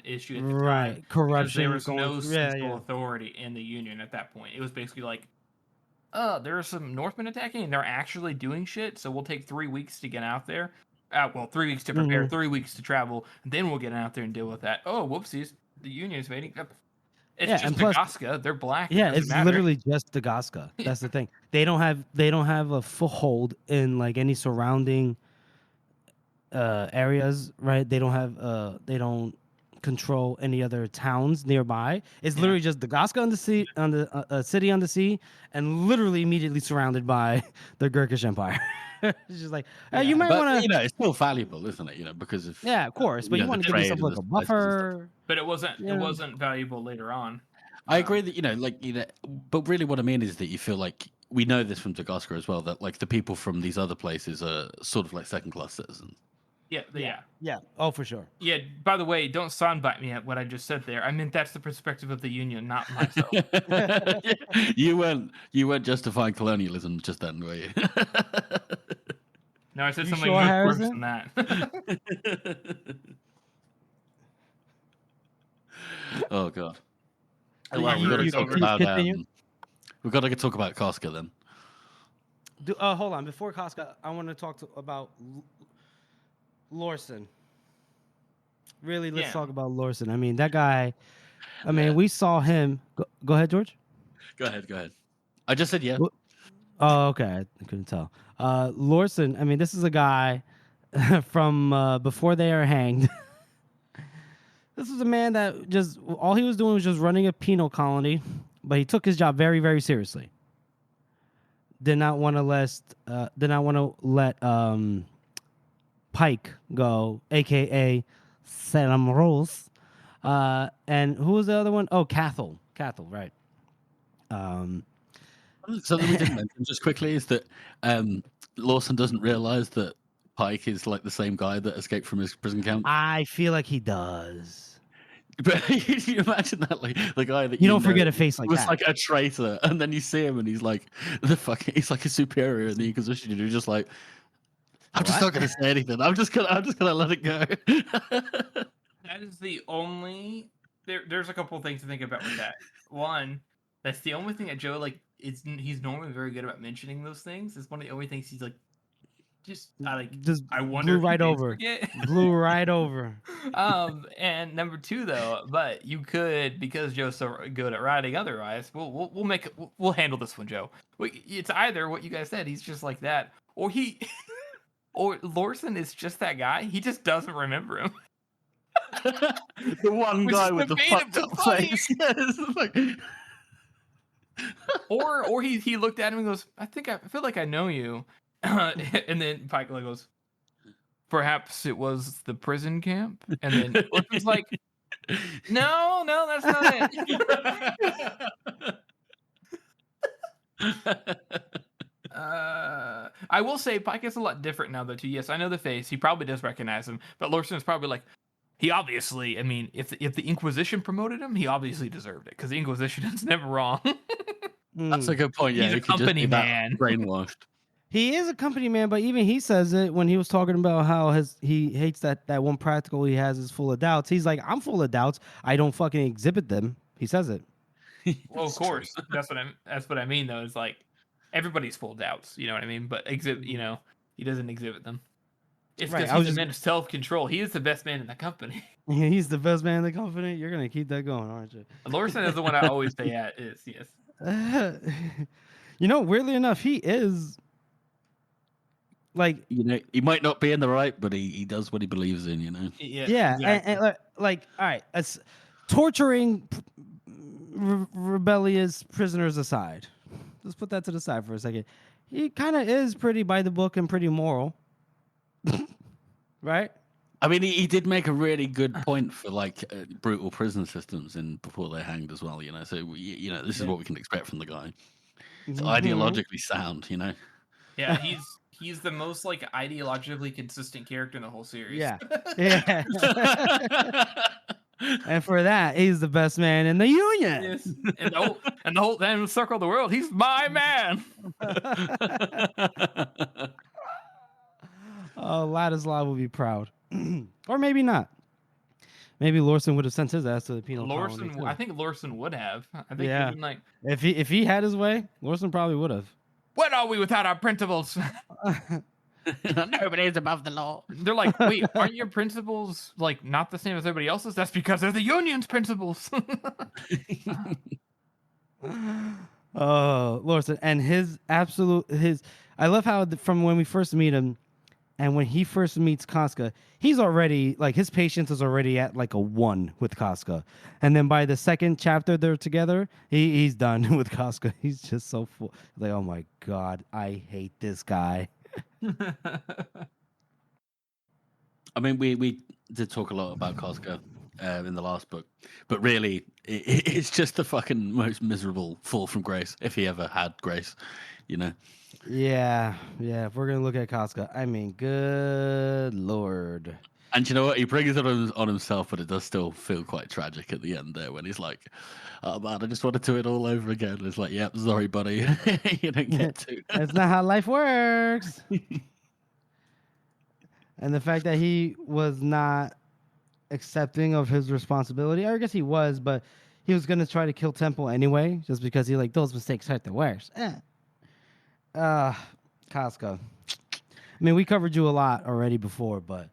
issue at the time. Corruption. There was no central authority in the Union at that point. It was basically like, there are some Northmen attacking, and they're actually doing shit, so we'll take 3 weeks to get out there. 3 weeks to prepare, 3 weeks to travel, and then we'll get out there and deal with that. Oh, whoopsies, the Union is invading. It's just Dagoska. They're black. Yeah, it's literally just Dagoska. That's the thing. They don't have a foothold in like any surrounding areas, right? They don't control any other towns nearby. It's literally just Dagoska on the sea, on the city on the sea, and literally immediately surrounded by the Gurkish Empire. It's just like you might want to. It's still valuable, isn't it? Because of of course. But you want to give yourself like a buffer. But it wasn't. It wasn't valuable later on. I agree that but really what I mean is that you feel like we know this from Dagoska as well, that like the people from these other places are sort of like second-class citizens. Yeah. Oh, for sure. Yeah. By the way, don't soundbite me at what I just said there. I mean, that's the perspective of the Union, not myself. You weren't justifying colonialism just then, were you? No, I said something worse than that. Oh God. Well, we've got to talk about Casca then. Hold on. Before Casca, I want to talk about Lorson. Really, let's talk about Lorson. I mean, that guy. I mean, we saw him. Go ahead, George. Go ahead. I just said yeah. Oh, okay. I couldn't tell. Lorson. I mean, this is a guy from before they are hanged. This was a man that all he was doing was just running a penal colony, but he took his job very, very seriously. Did not want to let Pike go, aka Sam Rose. And who was the other one? Oh, Cathal, right. Something we didn't mention just quickly is that Lawson doesn't realize that Pike is like the same guy that escaped from his prison camp. I feel like he does. But you imagine that, like the guy that you don't forget a face like was that. Like a traitor, and then you see him, and he's like he's like a superior in the Inquisition. You're just like, I'm just not going to say anything. I'm just gonna let it go. That is the only. There's a couple of things to think about with that. One, that's the only thing that Joe he's normally very good about mentioning those things. It's one of the only things he's like. I wonder. Blew right over. Blew right over. And number two, though, but you could, because Joe's so good at writing. Otherwise, we'll handle this one, Joe. It's either what you guys said. He's just like that, or or Lorson is just that guy. He just doesn't remember him. The one guy with the fucked up face. Or he looked at him and goes, I feel like I know you. And then Pike goes, perhaps it was the prison camp? And then Lorton's like, no, that's not it. I will say Pike is a lot different now, though, too. Yes, I know the face. He probably does recognize him. But Lorson is probably like, he obviously, I mean, if the Inquisition promoted him, he obviously deserved it, because the Inquisition is never wrong. That's a good point. Yeah, he's a company man. Brainwashed. He is a company man, but even he says it when he was talking about how he hates that one practical he has is full of doubts. He's like, I'm full of doubts. I don't fucking exhibit them. He says it. Well, of course, that's what I mean though. Is like everybody's full of doubts. You know what I mean? But he doesn't exhibit them. It's because he's a man of self-control. He is the best man in the company. He's the best man in the company. You're gonna keep that going, aren't you? Lorson is the one I always say at is yes. Weirdly enough, he is. Like, he might not be in the right, but he does what he believes in. Yeah, exactly. and all right, as torturing rebellious prisoners aside, let's put that to the side for a second. He kind of is pretty by the book and pretty moral, right? I mean, he did make a really good point for brutal prison systems before they're hanged as well. So this is what we can expect from the guy. It's ideologically sound. Yeah, he's the most ideologically consistent character in the whole series. Yeah. And for that, he's the best man in the union. Yes. And the whole then circle of the world. He's my man. Oh, Ladislav will be proud, or maybe not. Maybe Lorson would have sent his ass to the penal colony. I think Lorson would have. I think if he had his way, Lorson probably would have. What are we without our principles? Nobody is above the law. They're like, wait, aren't your principles not the same as everybody else's? That's because they're the union's principles. Oh, Lorson, and I love how from when we first meet him, and when he first meets Casca, he's already his patience is already at a 1 with Casca, and then by the second chapter they're together, he's done with Casca. He's just so full. Oh my god, I hate this guy. I mean, we did talk a lot about Casca in the last book, but really, it's just the fucking most miserable fall from grace, if he ever had grace, Yeah. If we're gonna look at Casca, I mean, good lord. And you know what? He brings it on himself, but it does still feel quite tragic at the end there when he's like, "Oh man, I just want to do it all over again." And it's like, "Yep, sorry, buddy, you don't get to." That's not how life works. And the fact that he was not accepting of his responsibility, or I guess he was, but he was gonna try to kill Temple anyway, just because he those mistakes hurt the worst. Casca. I mean, we covered you a lot already before, but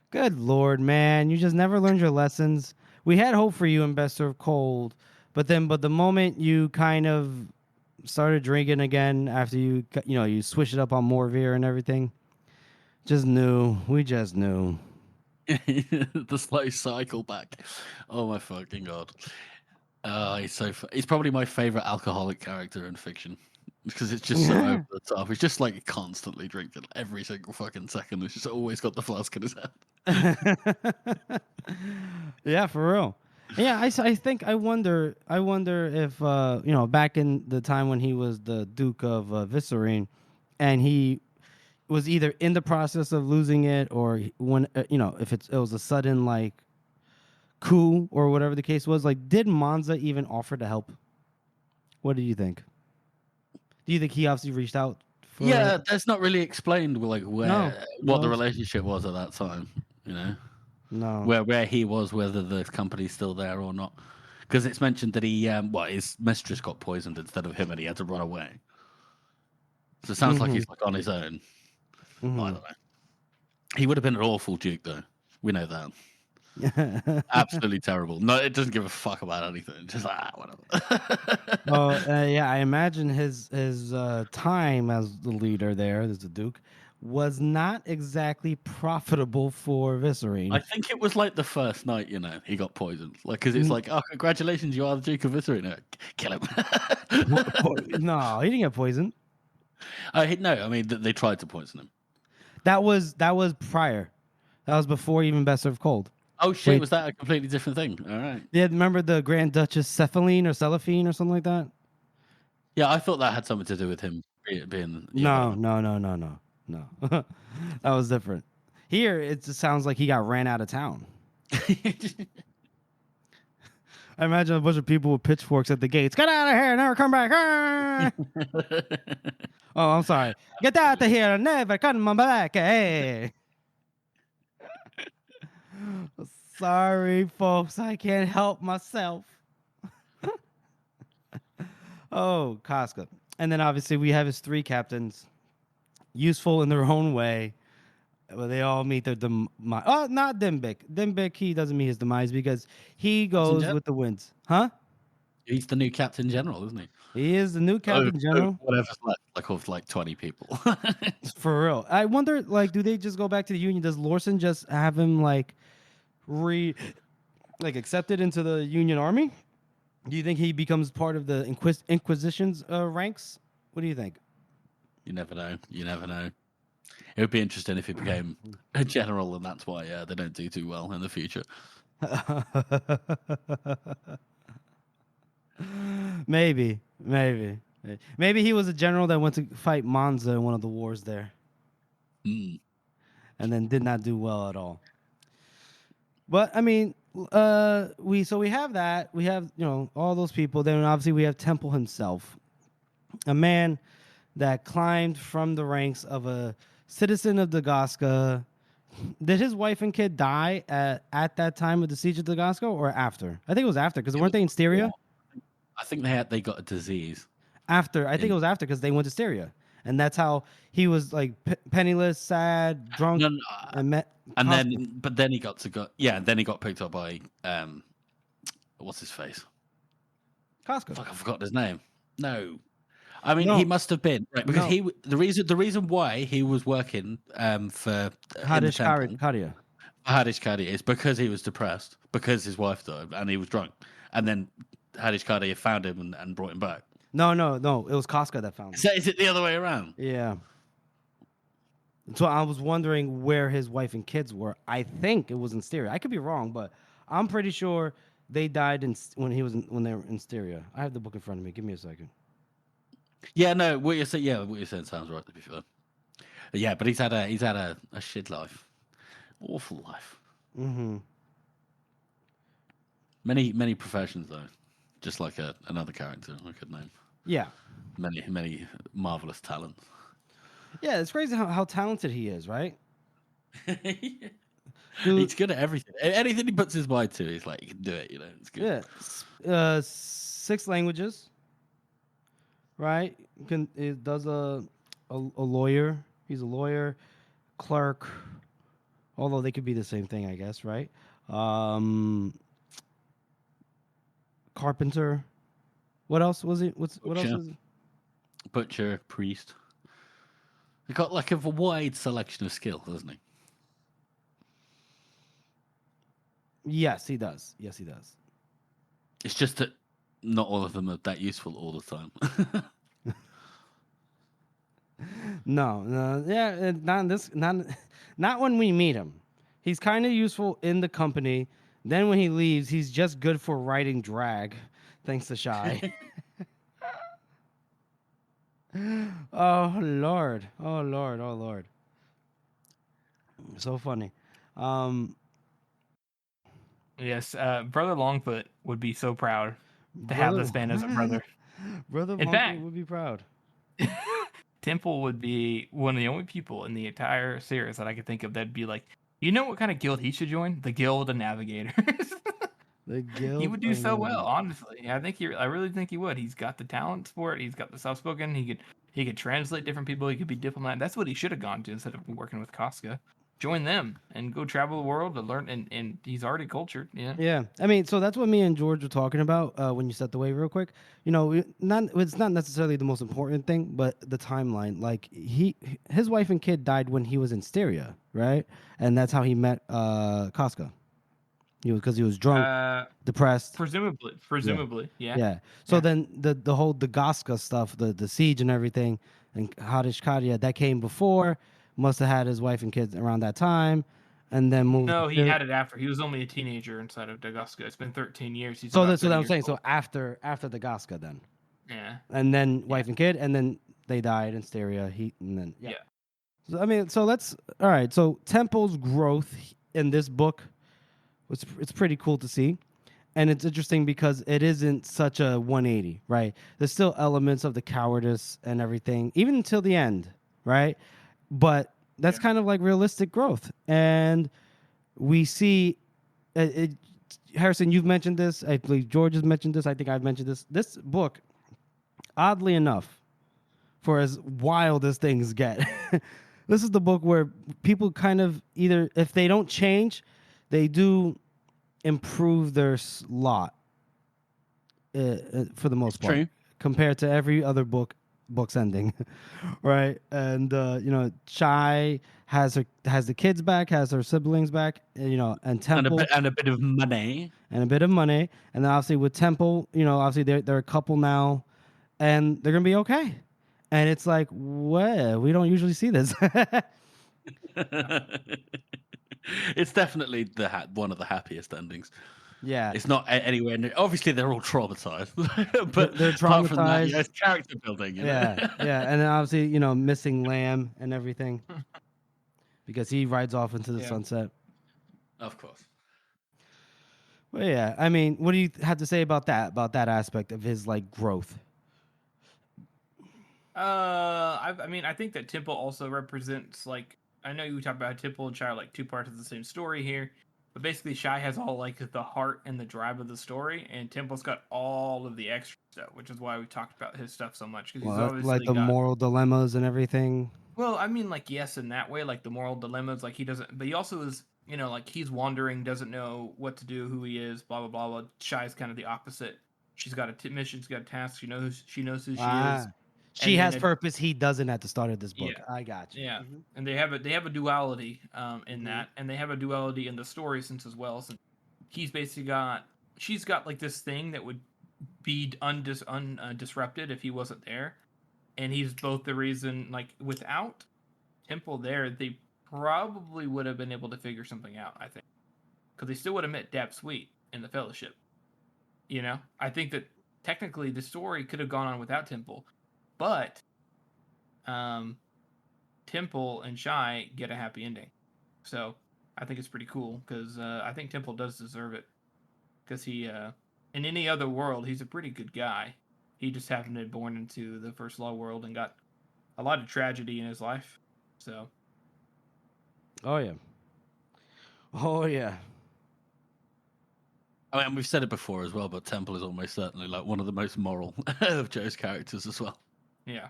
good lord, man, you just never learned your lessons. We had hope for you in Best Served Cold, but the moment you kind of started drinking again after you switched it up on Morveer and everything, we just knew. The slow cycle back. Oh my fucking god. He's probably my favorite alcoholic character in fiction. Because it's just so over the top. He's just constantly drinking every single fucking second. He's just always got the flask in his hand. Yeah, for real. Yeah, I wonder if back in the time when he was the Duke of Visserine, and he was either in the process of losing it, or when if it was a sudden coup or whatever the case was. Did Monza even offer to help? What do you think? Do you think he obviously reached out? Yeah, that's not really explained. What the relationship was at that time. No. Where he was, whether the company's still there or not. Because it's mentioned that his mistress got poisoned instead of him, and he had to run away. So it sounds like he's on his own. Mm-hmm. I don't know. He would have been an awful duke, though. We know that. Absolutely terrible. No, it doesn't give a fuck about anything. Just whatever. Well, I imagine his time as the leader there, as the Duke, was not exactly profitable for Visserine. I think it was the first night, he got poisoned. Because it's oh, congratulations, you are the Duke of Visserine. Kill him. No, he didn't get poisoned. No, I mean they tried to poison him. That was prior. That was before even Best Served Cold. Oh shit! Wait. Was that a completely different thing? All right. Yeah, remember the Grand Duchess Cephaline or Celephine or something like that? Yeah, I thought that had something to do with him being. No. That was different. Here, it just sounds like he got ran out of town. I imagine a bunch of people with pitchforks at the gates. Get out of here, never come back. Ah! Oh, I'm sorry. Get out of here, never come back. Hey. Sorry, folks. I can't help myself. Oh, Casca. And then obviously we have his 3 captains, useful in their own way. Well, they all meet their demise. Oh, not Dimbik. Dimbik, he doesn't meet his demise because he goes with the winds. Huh? He's the new captain general, isn't he? He is the new captain general. Whatever's left, like of like 20 people. For real. I wonder, like, do they just go back to the Union? Does Lorson just have him like accepted into the Union Army? Do you think he becomes part of the Inquisition's ranks? What do you think? You never know. You never know. It would be interesting if he became a general, and that's why they don't do too well in the future. Maybe he was a general that went to fight Monza in one of the wars there, and then did not do well at all. But I mean, we have that. We have all those people. Then obviously we have Temple himself, a man that climbed from the ranks of a citizen of Dagasta. Did his wife and kid die at that time of the siege of Dagasta or after? I think it was after because weren't they in Styria? I think they got a disease. After, I think it was after because they went to Styria, and that's how he was like penniless, sad, drunk, and met. And then he got then he got picked up by what's his face? Casca. Fuck, I forgot his name. No, I mean he must have been right because the reason why he was working for Hadish Kadia. Hadish Kadia is because he was depressed because his wife died and he was drunk, and then Hadish Kadia found him and brought him back. No, it was Casca that found him. So is it the other way around? Yeah. So I was wondering where his wife and kids were. I think it was in Styria. I could be wrong, but I'm pretty sure they died when they were in Styria. I have the book in front of me. Give me a second. Yeah, no, what you're saying sounds right to be fair. Yeah, but he's had a shit life, awful life. Mm-hmm. Many professions though, just like another character I could name. Yeah. Many marvelous talents. Yeah, it's crazy how talented he is, right? He's good at everything. Anything he puts his mind to, he's like, he can do it. It's good. Yeah, 6 languages, right? He does a lawyer. He's a lawyer, clerk. Although they could be the same thing, I guess, right? Carpenter. What else was he? What else was he? Butcher, priest. He got like a wide selection of skills, doesn't he? Yes, he does. It's just that not all of them are that useful all the time. No, yeah, not when we meet him. He's kind of useful in the company. Then when he leaves, he's just good for writing drag, thanks to Shy. Oh Lord. So funny. Yes, Brother Longfoot would be so proud to have this man as a brother. Brother Longfoot would be proud. Temple would be one of the only people in the entire series that I could think of that'd be like, you know what kind of guild he should join? The Guild of Navigators. The Guild. He would do so well, honestly. I really think he would. He's got the talents for it. He's got the soft spoken. He could translate different people. He could be diplomat. That's what he should have gone to instead of working with Casca. Join them and go travel the world and learn. And he's already cultured. Yeah. Yeah. I mean, so that's what me and George were talking about when you set the way real quick. It's not necessarily the most important thing, but the timeline. Like his wife and kid died when he was in Styria, right? And that's how he met Casca. Because he was drunk, depressed. Presumably, yeah. Yeah. So then the whole Dagasta stuff, the siege and everything, and Hadish Kadia, that came before. Must have had his wife and kids around that time, and then moved. No, he had it after. He was only a teenager inside of Dagasta. It's been 13 years. So that's what I'm saying. So after Dagasta, then. Yeah. And then wife and kid, and then they died in Styria. Yeah. So, I mean, so all right. So Temple's growth in this book, it's pretty cool to see, And it's interesting because it isn't such a 180, right? There's still elements of the cowardice and everything, even until the end, right? But that's kind of like realistic growth. And we see, Harrison, you've mentioned this. I believe George has mentioned this. I think I've mentioned this. This book, oddly enough, for as wild as things get, this is the book where people kind of either, if they don't change, they do improve their lot for the most part, true. compared to every other book's ending, right? And Shy has the kids back, has her siblings back, and Temple and a bit of money, and then obviously with Temple, obviously they're a couple now, and they're gonna be okay. And it's like, well, we don't usually see this. It's definitely one of the happiest endings. Yeah, it's not anywhere near. Obviously, they're all traumatized, but they're apart from that, traumatized. it's character building. Yeah, and then obviously missing Lamb and everything because he rides off into the sunset. Of course. Well, yeah, I mean, what do you have to say about that aspect of his like growth? I think that Temple also represents, like, I know you talk about Temple and Shy are like two parts of the same story here, but basically Shy has all like the heart and the drive of the story, and Temple's got all of the extra stuff, which is why we talked about his stuff so much, because he's obviously like the moral dilemmas and everything. Well, I mean, like, yes, in that way, like the moral dilemmas, like he doesn't, but he also is, like he's wandering, doesn't know what to do, who he is, blah blah blah blah. Shy's kind of the opposite. She's got a mission, she's got a task. She knows who she is. She has purpose. He doesn't at the start of this book. Yeah. I got you. Yeah, and they have a duality in that, and they have a duality in the story sense as well. Since she's got like this thing that would be undisrupted if he wasn't there, and he's both the reason. Like without Temple there, they probably would have been able to figure something out. I think because they still would have met Dap Sweet in the Fellowship. I think that technically the story could have gone on without Temple. But Temple and Shy get a happy ending. So I think it's pretty cool because I think Temple does deserve it. Because he, in any other world, he's a pretty good guy. He just happened to be born into the First Law world and got a lot of tragedy in his life. So. Oh, yeah. Oh, yeah. I mean, we've said it before as well, but Temple is almost certainly like one of the most moral of Joe's characters as well. Yeah.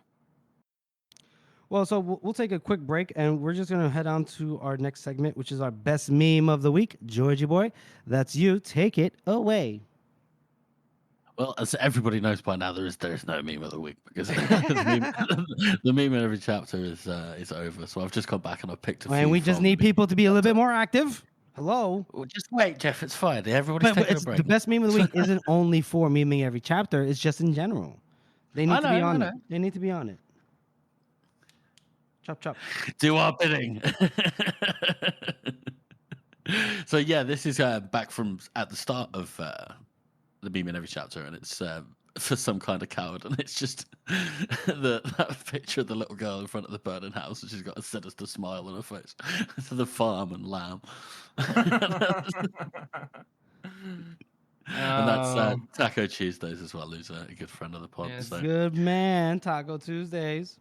Well, so we'll take a quick break, and we're just going to head on to our next segment, which is our best meme of the week. Georgie boy, that's you. Take it away. Well, as everybody knows by now, there is no meme of the week because the meme in every chapter is over. So I've just gone back and I've picked a few. And we just need people to be a little bit more active. Hello. Well, just wait, Jeff. It's fine. Everybody's taking a break. The best meme of the week isn't only for meming every chapter. It's just in general. They need to be on it. They need to be on it. Chop, chop. Do our bidding. So, yeah, this is back from at the start of the meme in every chapter, and it's for some kind of coward, and it's just that picture of the little girl in front of the burning house, and she's got a sinister smile on her face. To the farm and lamb. And that's Taco Tuesdays as well, who's a good friend of the pod. Yes, so. Good man, Taco Tuesdays.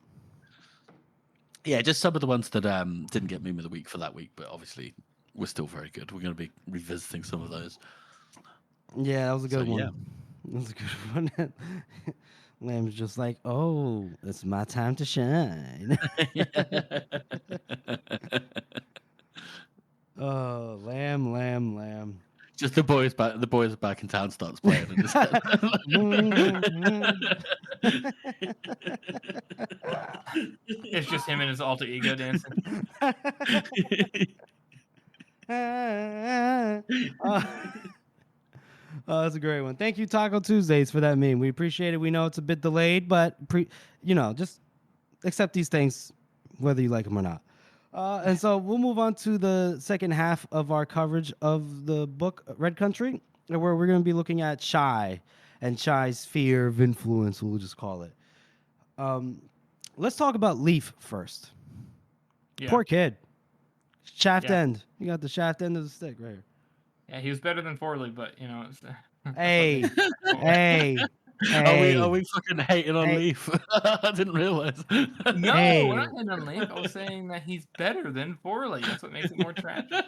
Yeah, just some of the ones that didn't get meme of the week for that week, but obviously we're still very good. We're going to be revisiting some of those. Yeah, that was a good one. Yeah. That was a good one. Lamb's just like, oh, it's my time to shine. Oh, lamb. Just the boys back in town starts playing. It's just him and his alter ego dancing. Oh, that's a great one. Thank you, Taco Tuesdays, for that meme. We appreciate it. We know it's a bit delayed, but just accept these things, whether you like them or not. And so we'll move on to the second half of our coverage of the book Red Country, where we're going to be looking at Shy and Shy's sphere of influence, we'll just call it. Let's talk about Leaf first. Yeah. Poor kid. Shaft end. You got the shaft end of the stick right here. Yeah, he was better than Forley, but Hey, hey, Are we fucking hating on Leaf? I didn't realize. No, Hey. we're not hating on Leaf. I was saying that he's better than Forley. That's what makes it more tragic.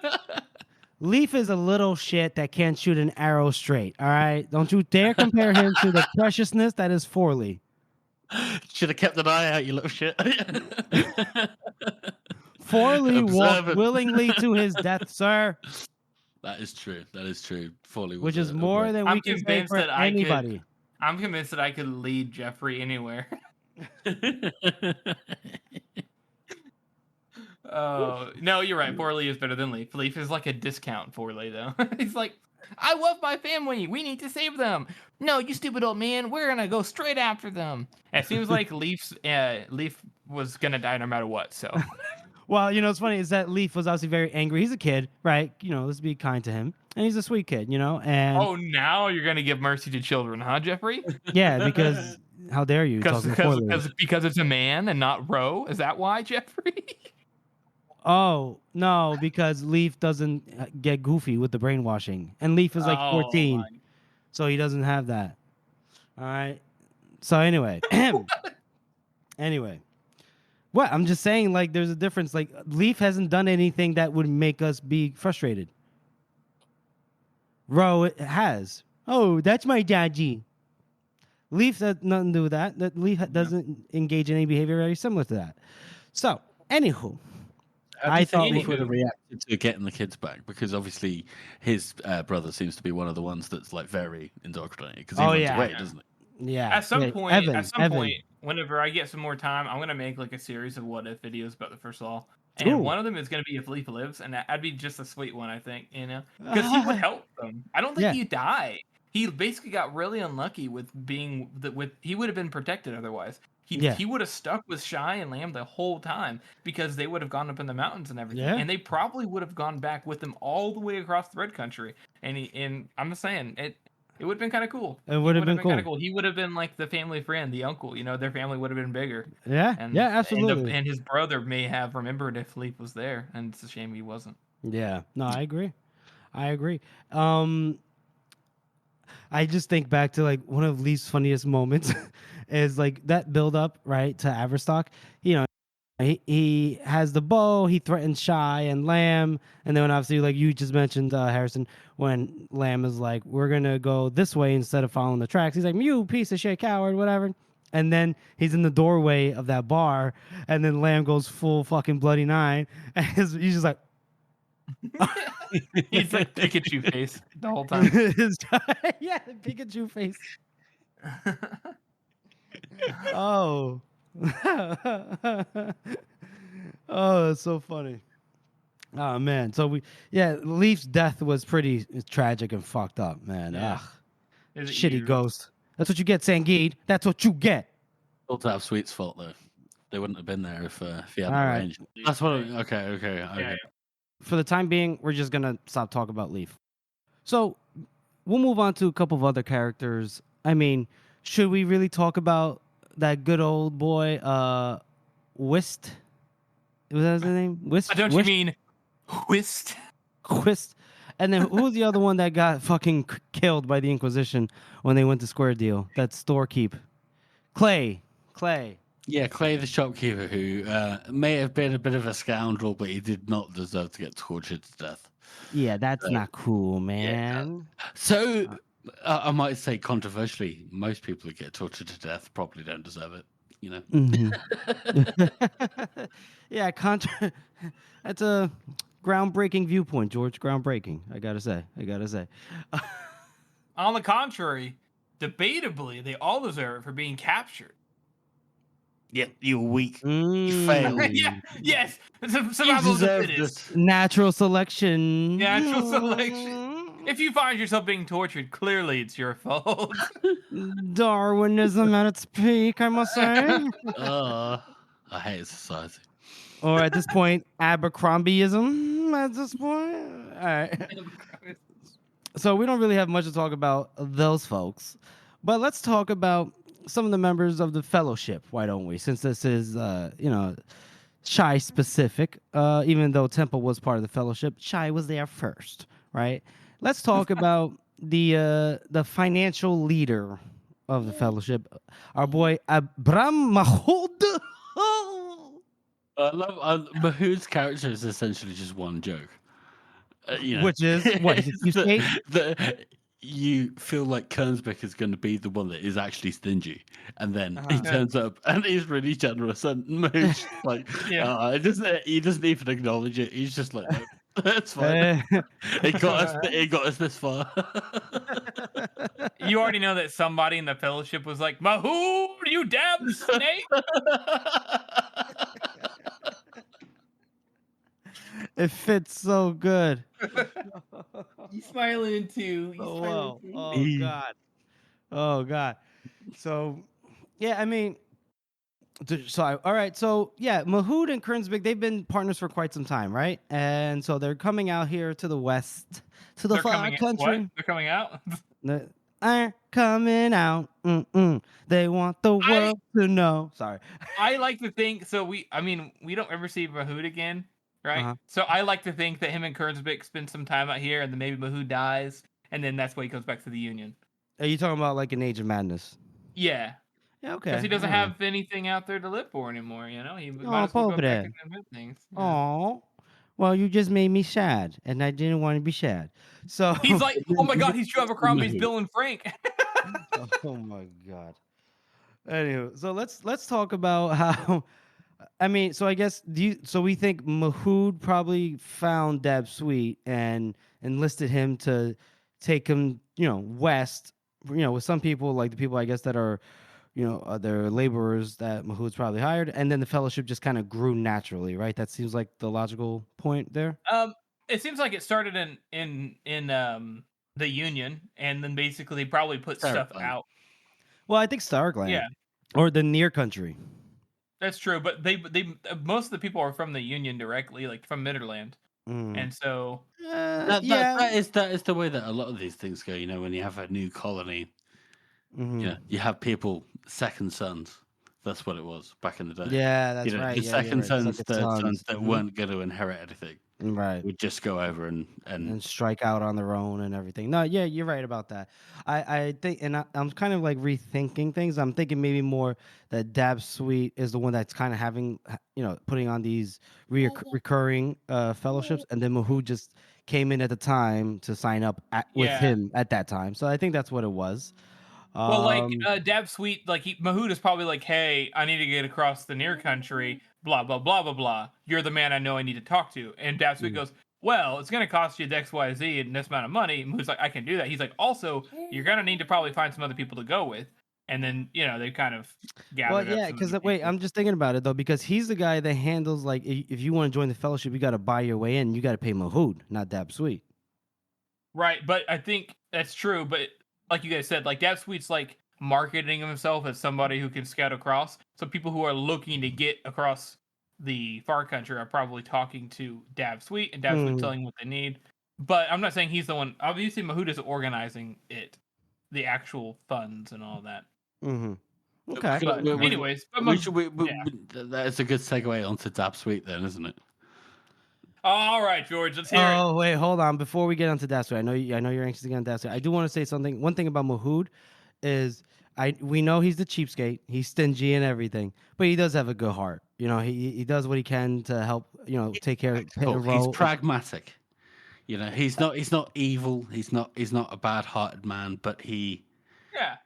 Leaf is a little shit that can't shoot an arrow straight. All right, don't you dare compare him to the preciousness that is Forley. Should have kept an eye out, you little shit. Forley walked willingly to his death, sir. That is true. That is true. Forley was Which is more than we can say for anybody. I'm convinced that I could lead Jeffrey anywhere. Oh, no, you're right. Forley is better than Leaf. Leaf is like a discount Forley, though. He's like, I love my family. We need to save them. No, you stupid old man. We're going to go straight after them. It seems like Leaf was going to die no matter what, so. Well, you know, what's funny is that Leaf was obviously very angry. He's a kid, right? You know, let's be kind to him. And he's a sweet kid, you know? And oh, now you're going to give mercy to children, huh, Jeffrey? Yeah, because how dare you? Because it's a man and not Ro? Is that why, Jeffrey? Oh, no, because Leaf doesn't get goofy with the brainwashing. And Leaf is like 14, so he doesn't have that. All right? So anyway. Anyway. What? I'm just saying, like, there's a difference. Like, Leaf hasn't done anything that would make us be frustrated. Ro has. Oh, that's my daddy. Leaf has nothing to do with that. That Leaf doesn't engage in any behavior very similar to that. So, anywho. I thought Leaf would have reacted to getting the kids back, because obviously his brother seems to be one of the ones that's like very indoctrinated, because he runs away, doesn't he? Yeah. At some point, whenever I get some more time, I'm gonna make like a series of what if videos about the First Law, and one of them is gonna be if Leaf lives, and that'd be just a sweet one, I think, you know, because he would help them. I don't think he'd die. He basically got really unlucky with being he would have been protected otherwise. He would have stuck with Shy and Lamb the whole time, because they would have gone up in the mountains and everything, and they probably would have gone back with him all the way across the Red Country. And I'm just saying it would have been kind of cool. It would have been cool. Kind of cool. He would have been like the family friend, the uncle. You know, their family would have been bigger. Yeah, absolutely. And his brother may have remembered if Leaf was there, and it's a shame he wasn't. Yeah, no, I agree. I just think back to like one of Leaf's funniest moments is like that build up, right, to Averstock. You know, he has the bow, he threatens Shy and Lamb, and then obviously, like you just mentioned, Harrison, when Lamb is like, we're gonna go this way instead of following the tracks, he's like, you piece of shit, coward, whatever. And then he's in the doorway of that bar, and then Lamb goes full fucking bloody nine, and he's just like, he's like Pikachu face the whole time. Yeah, the Pikachu face. Oh. Oh, that's so funny. Oh man. So Leaf's death was pretty tragic and fucked up, man. Yeah. Ugh. Shitty ghost. That's what you get, Sangeed. That's what you get. All to have Sweet's fault though. They wouldn't have been there if he hadn't arranged. That's what. Okay. Yeah. For the time being, we're just gonna stop talking about Leaf. So we'll move on to a couple of other characters. I mean, should we really talk about that good old boy, Whist? Was that his name? Whist? Don't you mean Whist? Whist. And then who was the other one that got fucking killed by the Inquisition when they went to Square Deal? That storekeep. Clay. Yeah, Clay the shopkeeper, who may have been a bit of a scoundrel, but he did not deserve to get tortured to death. Yeah, that's not cool, man. Yeah. So, I might say controversially, most people who get tortured to death probably don't deserve it, you know? Mm-hmm. Yeah, that's a groundbreaking viewpoint, George. Groundbreaking, I gotta say. On the contrary, debatably, they all deserve it for being captured. Yeah, you're weak. You failed. Yeah, yes. Survival of the fittest. Natural selection. If you find yourself being tortured, clearly it's your fault. Darwinism at its peak, I must say. I hate society. Or at this point, Abercrombieism at this point. All right. So we don't really have much to talk about those folks. But let's talk about some of the members of the Fellowship, why don't we? Since this is, Shy specific, even though Temple was part of the Fellowship, Shy was there first, right? Let's talk about the financial leader of the fellowship, our boy Abram Mahoud. I love Mahood's character is essentially just one joke. Which is what? He's a cheapskate? You feel like Kernsbeck is going to be the one that is actually stingy, and then he turns up and he's really generous, and Mahood's like, he doesn't even acknowledge it. He's just like, no, that's fine. It got us this far. You already know that somebody in the fellowship was like, Mahood, you damn snake! It fits so good. He's smiling too. Oh God. Oh God. So yeah, I mean, all right. So yeah, Mahood and Kernsbeck, they've been partners for quite some time, right? And so they're coming out here to the west, to the far country. What? They're coming out. They're coming out. They want the world to know. Sorry. I like to think so. We don't ever see Mahood again, right? Uh-huh. So I like to think that him and Kernsbeck spend some time out here, and then maybe Mahood dies, and then that's why he comes back to the Union. Are you talking about like an Age of Madness? Yeah. Yeah, okay. Because he doesn't have anything out there to live for anymore, you know? He might as well go back and invent things. Yeah. Oh, well, you just made me sad, and I didn't want to be sad. So he's like, oh my God, he's Abercrombie's Bill and Frank. Oh my God. Anyway, so let's talk about how. I mean, so I guess so we think Mahood probably found Dab Sweet and enlisted him to take him, west. With some people, like the people I guess that are, they're laborers that Mahood's probably hired, and then the fellowship just kind of grew naturally, right? That seems like the logical point there. It seems like it started in the Union, and then basically probably put stuff out. Well, I think Starkland. Yeah. Or the near country. That's true, but they most of the people are from the Union directly, like from Midderland, and so that is the way that a lot of these things go. When you have a new colony, you have people second sons. That's what it was back in the day. Yeah, that's right. The second sons, like third sons that weren't going to inherit anything. Right. Would just go over and strike out on their own and everything. No, yeah, you're right about that. I think, and I'm kind of like rethinking things. I'm thinking maybe more that Dab Sweet is the one that's kind of having, putting on these recurring fellowships, and then Mahood just came in at the time to sign up with him at that time. So I think that's what it was. Well, like Dab Sweet, like Mahood is probably like, hey, I need to get across the near country, blah blah blah blah blah. You're the man I know I need to talk to. And Dab Sweet goes, well, it's going to cost you XYZ and this amount of money. And Mahood's like, I can do that. He's like, also, you're going to need to probably find some other people to go with. And then they kind of gathered. Well, yeah, because wait, I'm just thinking about it though, because he's the guy that handles like if you want to join the fellowship, you got to buy your way in. You got to pay Mahood, not Dab Sweet. Right, but I think that's true. But like you guys said, like Dab Sweet's like marketing himself as somebody who can scout across. So people who are looking to get across the far country are probably talking to Dab Sweet, and Dab Sweet telling what they need. But I'm not saying he's the one. Obviously, Mahood is organizing it, the actual funds and all that. Mm-hmm. Okay. But anyways, that's a good segue onto Dab Sweet then, isn't it? All right, George, let's hear it. Oh, wait, hold on. Before we get onto Dab Sweet, I know you're anxious to get on Dab Sweet. I do want to say something. One thing about Mahood is we know he's the cheapskate. He's stingy and everything, but he does have a good heart. He does what he can to help, take care of He's pragmatic. He's not evil. He's not a bad-hearted man, but he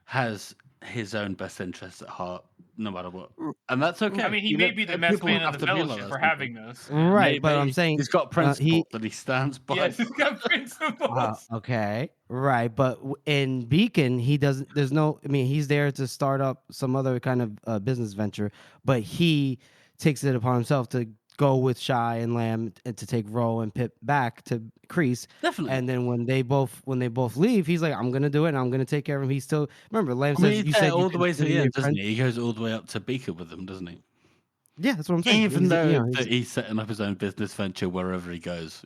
has his own best interests at heart, no matter what, and that's okay. I mean, he may be the best man of the fellowship for having those, right? But I'm saying he's got principles that he stands by. Yes, he's got principles. Okay, right. But in Beacon, he doesn't. There's no. I mean, he's there to start up some other kind of business venture, but he takes it upon himself to go with Shy and Lamb and to take Ro and Pip back to Crease. Definitely. And then when they both leave, he's like, I'm gonna do it and I'm gonna take care of him. He's still remember Lamb says you said all the way to the end, doesn't he? He goes all the way up to Beacon with them, doesn't he? Yeah, that's what I'm saying. Even though he's setting up his own business venture wherever he goes,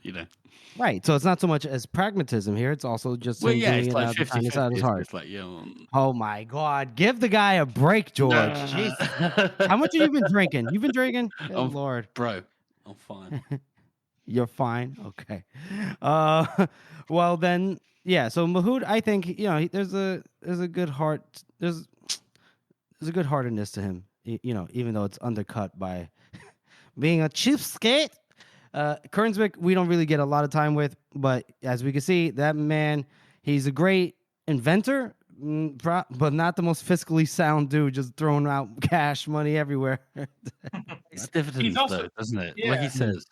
Right. So it's not so much as pragmatism here. It's also just it's like 50-50 out of his heart. It's like, oh my God. Give the guy a break, George. Jeez. How much have you been drinking? You've been drinking? Good Lord. Bro, I'm fine. You're fine. Okay. Well then, yeah. So Mahood, I think there's a good heart. There's a good heartedness to him. Even though it's undercut by being a cheapskate. Kernsvik, we don't really get a lot of time with, but as we can see, that man, he's a great inventor, but not the most fiscally sound dude, just throwing out cash money everywhere. It's dividends, also- though, doesn't it? yeah. Like he says.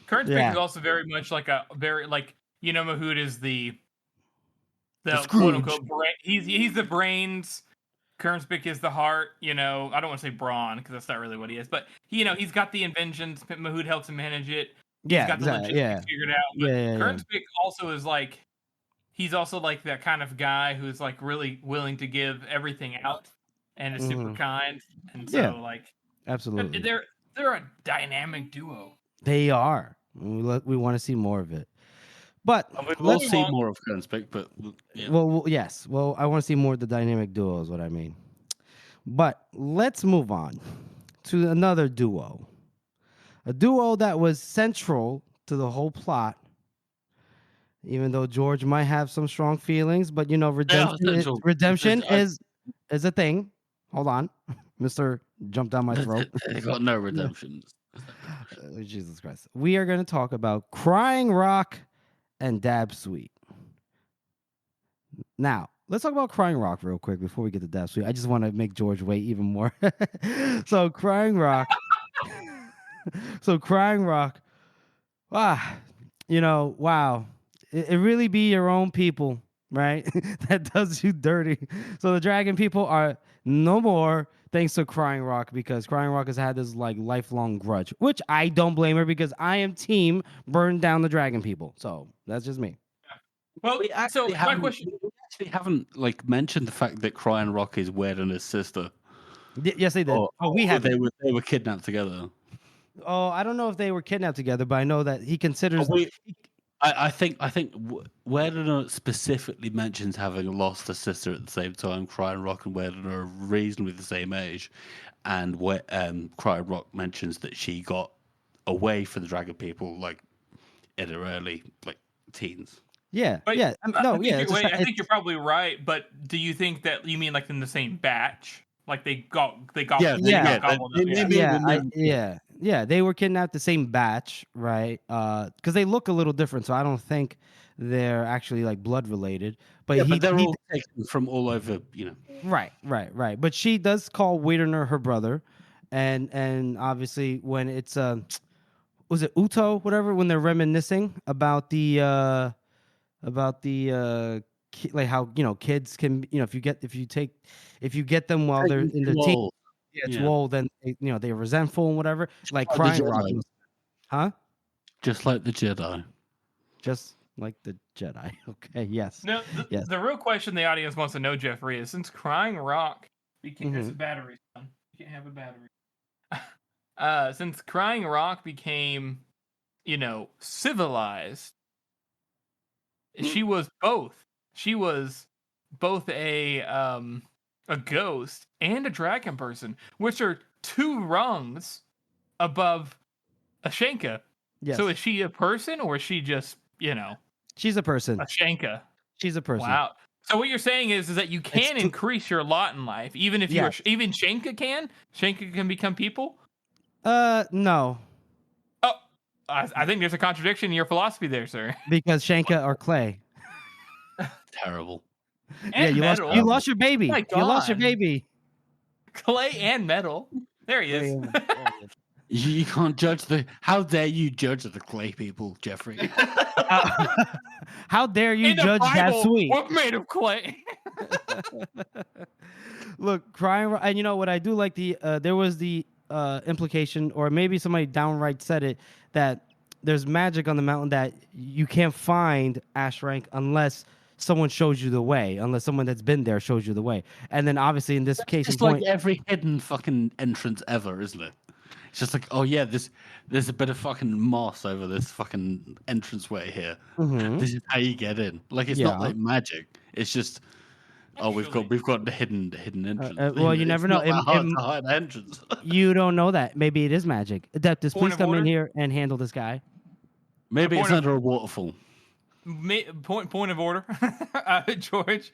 Current Yeah. is also very much like Mahood is the Scrooge. quote unquote he's the brains. Kernspick is the heart. I don't want to say brawn because that's not really what he is, but he's got the inventions. Mahood helps him manage it. Yeah, He's got the exactly. logistics figured out. But Yeah. Kernspick also is like he's also like that kind of guy who's like really willing to give everything out and is super kind. And so Absolutely. They're a dynamic duo. They are. We want to see more of it. But let's see more of Kernspick, but yeah. Well, yes. Well, I want to see more of the dynamic duo is what I mean. But let's move on to another duo. A duo that was central to the whole plot. Even though George might have some strong feelings, but redemption is a thing. Hold on. Mr. Jump down my throat. They got no redemption. Jesus Christ. We are going to talk about Crying Rock and Dab Sweet. Now, let's talk about Crying Rock real quick before we get to Dab Sweet. I just want to make George wait even more. So Crying Rock. Wow. It really be your own people, right? That does you dirty. So the Dragon people are no more thanks to Crying Rock, because Crying Rock has had this lifelong grudge, which I don't blame her, because I am team burn down the Dragon people. So that's just me. Well, we actually haven't mentioned the fact that Crying Rock is Wed and his sister. Yes, they did. We have. They were kidnapped together. Oh, I don't know if they were kidnapped together, but I know that he considers. I think Wedener specifically mentions having lost a sister at the same time. Crying Rock and Wedener are reasonably the same age, and Crying Rock mentions that she got away from the Dragon people in her early teens. Yeah, but yeah, I think you're probably right. But do you think that you mean in the same batch? They they were kidnapped the same batch, right? Because they look a little different, so I don't think they're actually blood related. But they're all taken from all over, Right. But she does call Wedener her brother, and obviously when it's was it Uto, whatever, when they're reminiscing about the how kids can if you get them while they're in their teen, it's wool, then they're resentful and whatever. Crying Rock, huh? Just like the Jedi. Just like the Jedi. Okay. Yes. No. The real question the audience wants to know, Jeffrey, is since Crying Rock became a battery, son. You can't have a battery. Since Crying Rock became, civilized. She was both. She was both a ghost and a dragon person, which are two rungs above Ashenka. Yes. So is she a person, or is she just, She's a person. Ashenka. She's a person. Wow. So what you're saying is that you can increase your lot in life, even if even Shenka can? Shenka can become people? No. Oh, I think there's a contradiction in your philosophy there, sir. Because Shenka are clay. Terrible. And you lost your baby. My You God. lost your baby. Clay and metal. There he is. You can't judge how dare you judge the clay people, Jeffrey? How dare you In the judge that Bible, sweet? we're made of clay. Look, Crying Rock, and what I do like there was the implication, or maybe somebody downright said it, that there's magic on the mountain that you can't find Ash Rank unless someone shows you the way, unless someone that's been there shows you the way. And then obviously in this case, it's like every hidden fucking entrance ever, isn't it? It's just there's a bit of fucking moss over this fucking entranceway here. Mm-hmm. This is how you get in. It's not like magic. It's just we've got the hidden entrance. Well, you never know. Hard to hide entrance. You don't know that. Maybe it is magic. Adeptus, please come in here and handle this guy. Maybe it's under a waterfall. Point of order, George.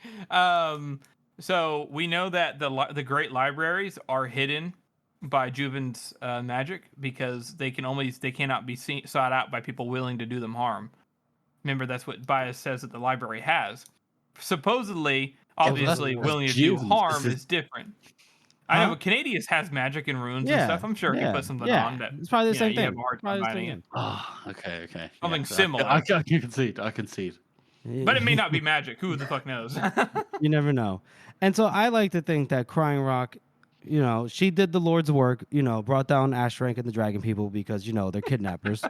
So we know that the great libraries are hidden by Juven's magic because they cannot be sought out by people willing to do them harm. Remember, that's what Bias says that the library has. Supposedly, obviously, willing to do harm is different. I know, but Canadius has magic and runes and stuff. I'm sure he put something on that. It's probably the same thing. You have a hard time finding it. Oh, okay. Something similar. I concede. But it may not be magic. Who the fuck knows? You never know. And so I like to think that Crying Rock, she did the Lord's work, brought down Ash Rank and the Dragon People because, they're kidnappers.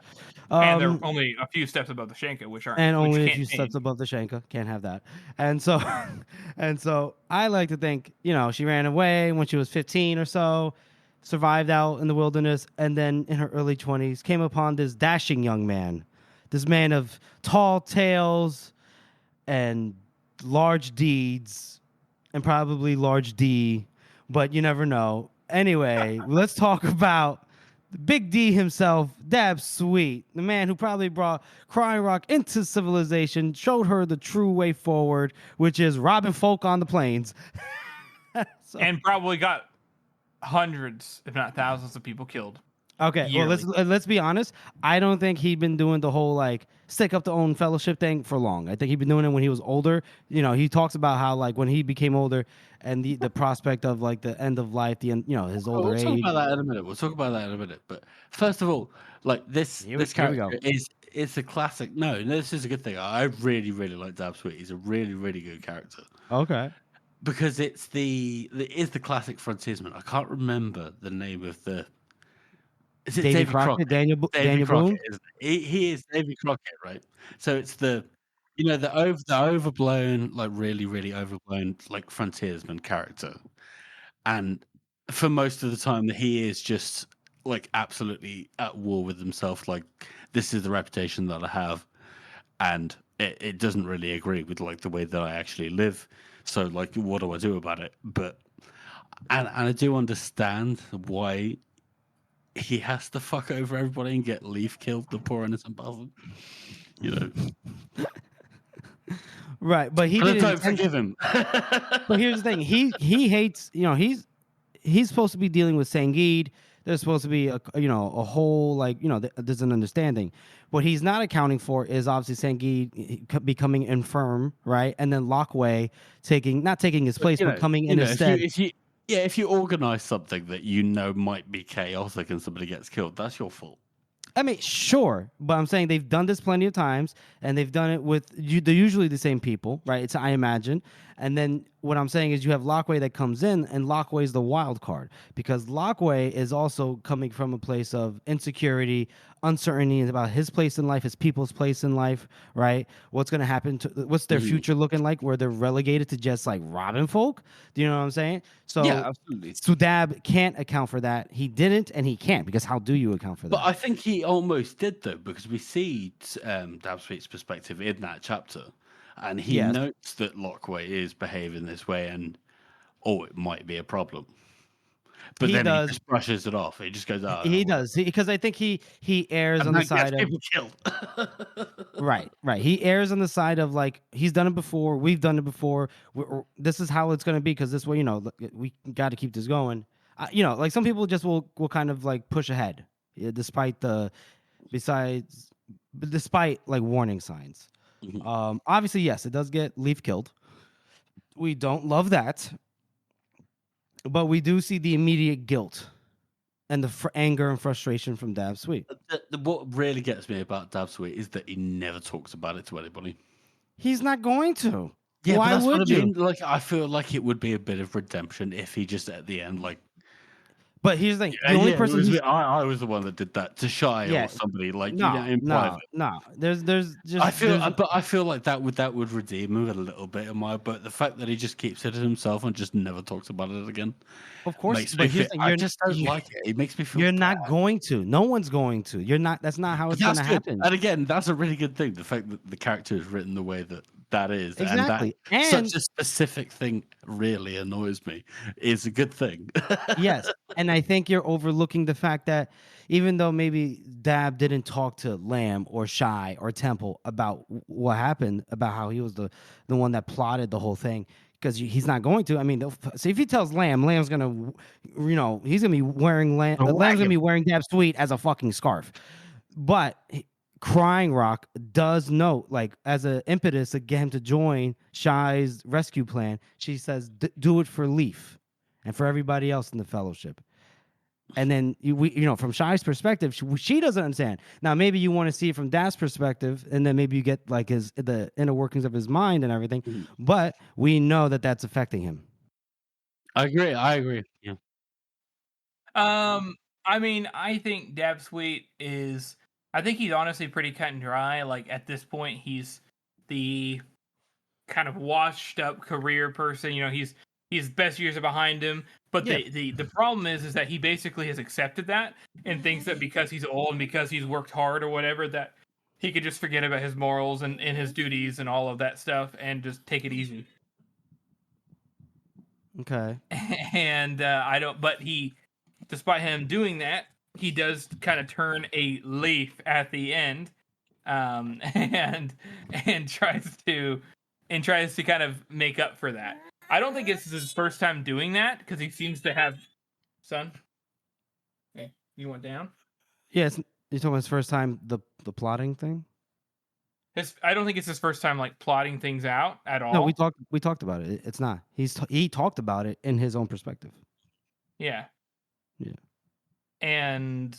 And they're only a few steps above the Shanka, which only a few steps above the Shanka. Can't have that. And so I like to think, she ran away when she was 15 or so, survived out in the wilderness, and then in her early 20s came upon this dashing young man, this man of tall tales and large deeds and probably large D, but you never know. Anyway, let's talk about the Big D himself, Dab Sweet, the man who probably brought Crying Rock into civilization, showed her the true way forward, which is robbing folk on the plains. And probably got hundreds, if not thousands, of people killed. Okay, yearly. Well, let's be honest. I don't think he'd been doing the whole stick up the own fellowship thing for long. I think he'd been doing it when he was older. He talks about how when he became older and the prospect of the end of life, his older age. We'll talk about that in a minute. But first of all, this character is a classic. No, this is a good thing. I really, really like Dab Sweet. He's a really, really good character. Okay. Because it's the classic frontiersman. I can't remember the name of the. Is it David Crockett? Daniel Boone? He is David Crockett, right? So it's the overblown, really, really overblown, frontiersman character. And for most of the time, he is just absolutely at war with himself. This is the reputation that I have, and it doesn't really agree with the way that I actually live. So what do I do about it? But and I do understand why he has to fuck over everybody and get Leaf killed, the poor innocent bastard. Right, but don't forgive him. But here's the thing: he hates. He's supposed to be dealing with Sangheed. There's supposed to be a whole there's an understanding. What he's not accounting for is obviously Sangheed becoming infirm, right, and then Lockway not taking his place, but coming in his stead. If you organize something that might be chaotic and somebody gets killed, that's your fault. I mean, sure, but I'm saying they've done this plenty of times, and they've done it with they're usually the same people, right? I imagine. And then what I'm saying is you have Lockway that comes in, and Lockway's the wild card because Lockway is also coming from a place of insecurity, uncertainty about his place in life, his people's place in life, right? What's going to happen what's their future looking like where they're relegated to just robbing folk? Do you know what I'm saying? So yeah, absolutely. Sudab can't account for that. He didn't, and he can't because how do you account for that? But I think he almost did though, because we see Dab Sweet's perspective in that chapter. And he notes that Lockway is behaving this way and, it might be a problem. But he just brushes it off. He just goes, he does. Because I think he errs on the side of... people killed. Right. He errs on the side of, he's done it before. We've done it before. This is how it's going to be because this way, we got to keep this going. Some people just will kind of, push ahead despite warning signs. Mm-hmm. Obviously, yes, it does get Leaf killed. We don't love that, but we do see the immediate guilt and the anger and frustration from Dab Sweet. What really gets me about Dab Sweet is that he never talks about it to anybody. He's not going to. Yeah, why would you? I mean. I feel like it would be a bit of redemption if he just at the end But here's the thing: the only person I was the one that did that to Shy or somebody in private. No. There's just. I feel like that would redeem him a little bit. But the fact that he just keeps it to himself and just never talks about it again. Of course, I just don't like it. It makes me feel. You're not going to. No one's going to. You're not. That's not how it's going to happen. And again, that's a really good thing. The fact that the character is written the way that that is. Exactly. And And such a specific thing really annoys me. It's a good thing. yes, and I think you're overlooking the fact that even though maybe Dab didn't talk to Lamb or Shy or Temple about what happened, about how he was the one that plotted the whole thing, because he's not going to. I mean, see, if he tells Lamb, Lamb's gonna, he's gonna be wearing Lamb's gonna be wearing Dab's tweet as a fucking scarf. But Crying Rock does note, like, as an impetus to get him to join Shy's rescue plan, she says, "Do it for Leaf and for everybody else in the Fellowship." And then from Shy's perspective, she doesn't understand. Now, maybe you want to see it from Dab's perspective, and then maybe you get like the inner workings of his mind and everything. But we know that that's affecting him. I agree. Yeah. I mean, I think Dab Sweet is. I think he's honestly pretty cut and dry. Like at this point, he's the kind of washed up career person. He's best years are behind him. But the problem is that he basically has accepted that and thinks that because he's old and because he's worked hard or whatever, that he could just forget about his morals and his duties and all of that stuff and just take it easy. Okay. And I don't. But despite him doing that, he does kind of turn a leaf at the end, and tries to kind of make up for that. I don't think it's his first time doing that because he seems to have. Son, hey, you went down. Yes, you're talking about his first time the plotting thing. I don't think it's his first time like plotting things out at all. No, we talked about it. It's not. He talked about it in his own perspective. Yeah. Yeah. And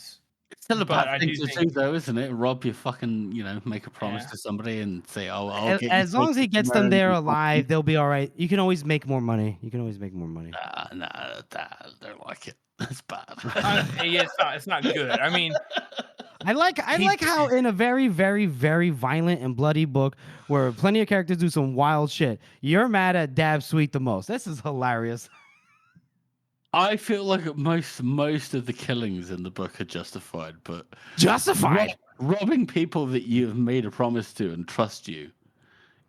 it's still a bad thing to do, though, isn't it? Rob, you fucking, make a promise to somebody and say, "Oh, I'll get." As long as he gets them there alive, they'll be all right. You can always make more money. Nah, I don't like it. That's bad. Yeah, it's not good. I mean, I like how in a very, very, very violent and bloody book where plenty of characters do some wild shit, you're mad at Dab Sweet the most. This is hilarious. I feel like most of the killings in the book are justified, but robbing people that you have made a promise to and trust you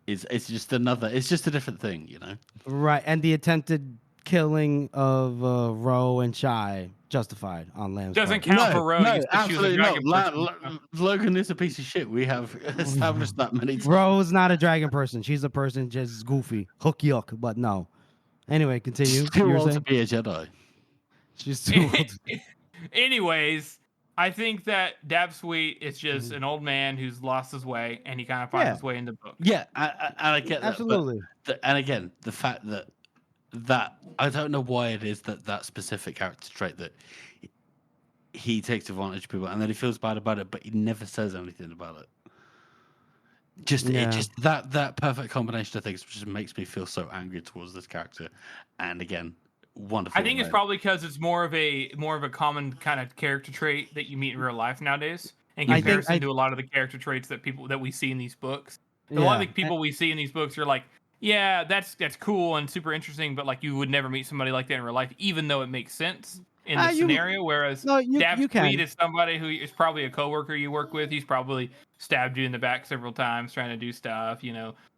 it's just a different thing, Right, and the attempted killing of Ro and Shy justified on Lamb's doesn't part. count for Ro. No, absolutely not. Logan is a piece of shit. We have established that many times. Ro's not a dragon person. She's a person just goofy. Hook yuck, but no. Anyway, continue. She's too old to be a Jedi. She's too old. Anyways, I think that Dab Sweet is just an old man who's lost his way, and he kind of finds his way into the book. Yeah, and I get that. Absolutely. And again, the fact that I don't know why it is that specific character trait that he takes advantage of people, and then he feels bad about it, but he never says anything about it. It that perfect combination of things just makes me feel so angry towards this character. And again, wonderful. I think it's probably because it's more of a common kind of character trait that you meet in real life nowadays, in comparison to a lot of the character traits that we see in these books. A lot of the people we see in these books are like, yeah, that's cool and super interesting, but like you would never meet somebody like that in real life, even though it makes sense in the scenario. Whereas Dab Sweet is somebody who is probably a coworker you work with. He's probably stabbed you in the back several times trying to do stuff.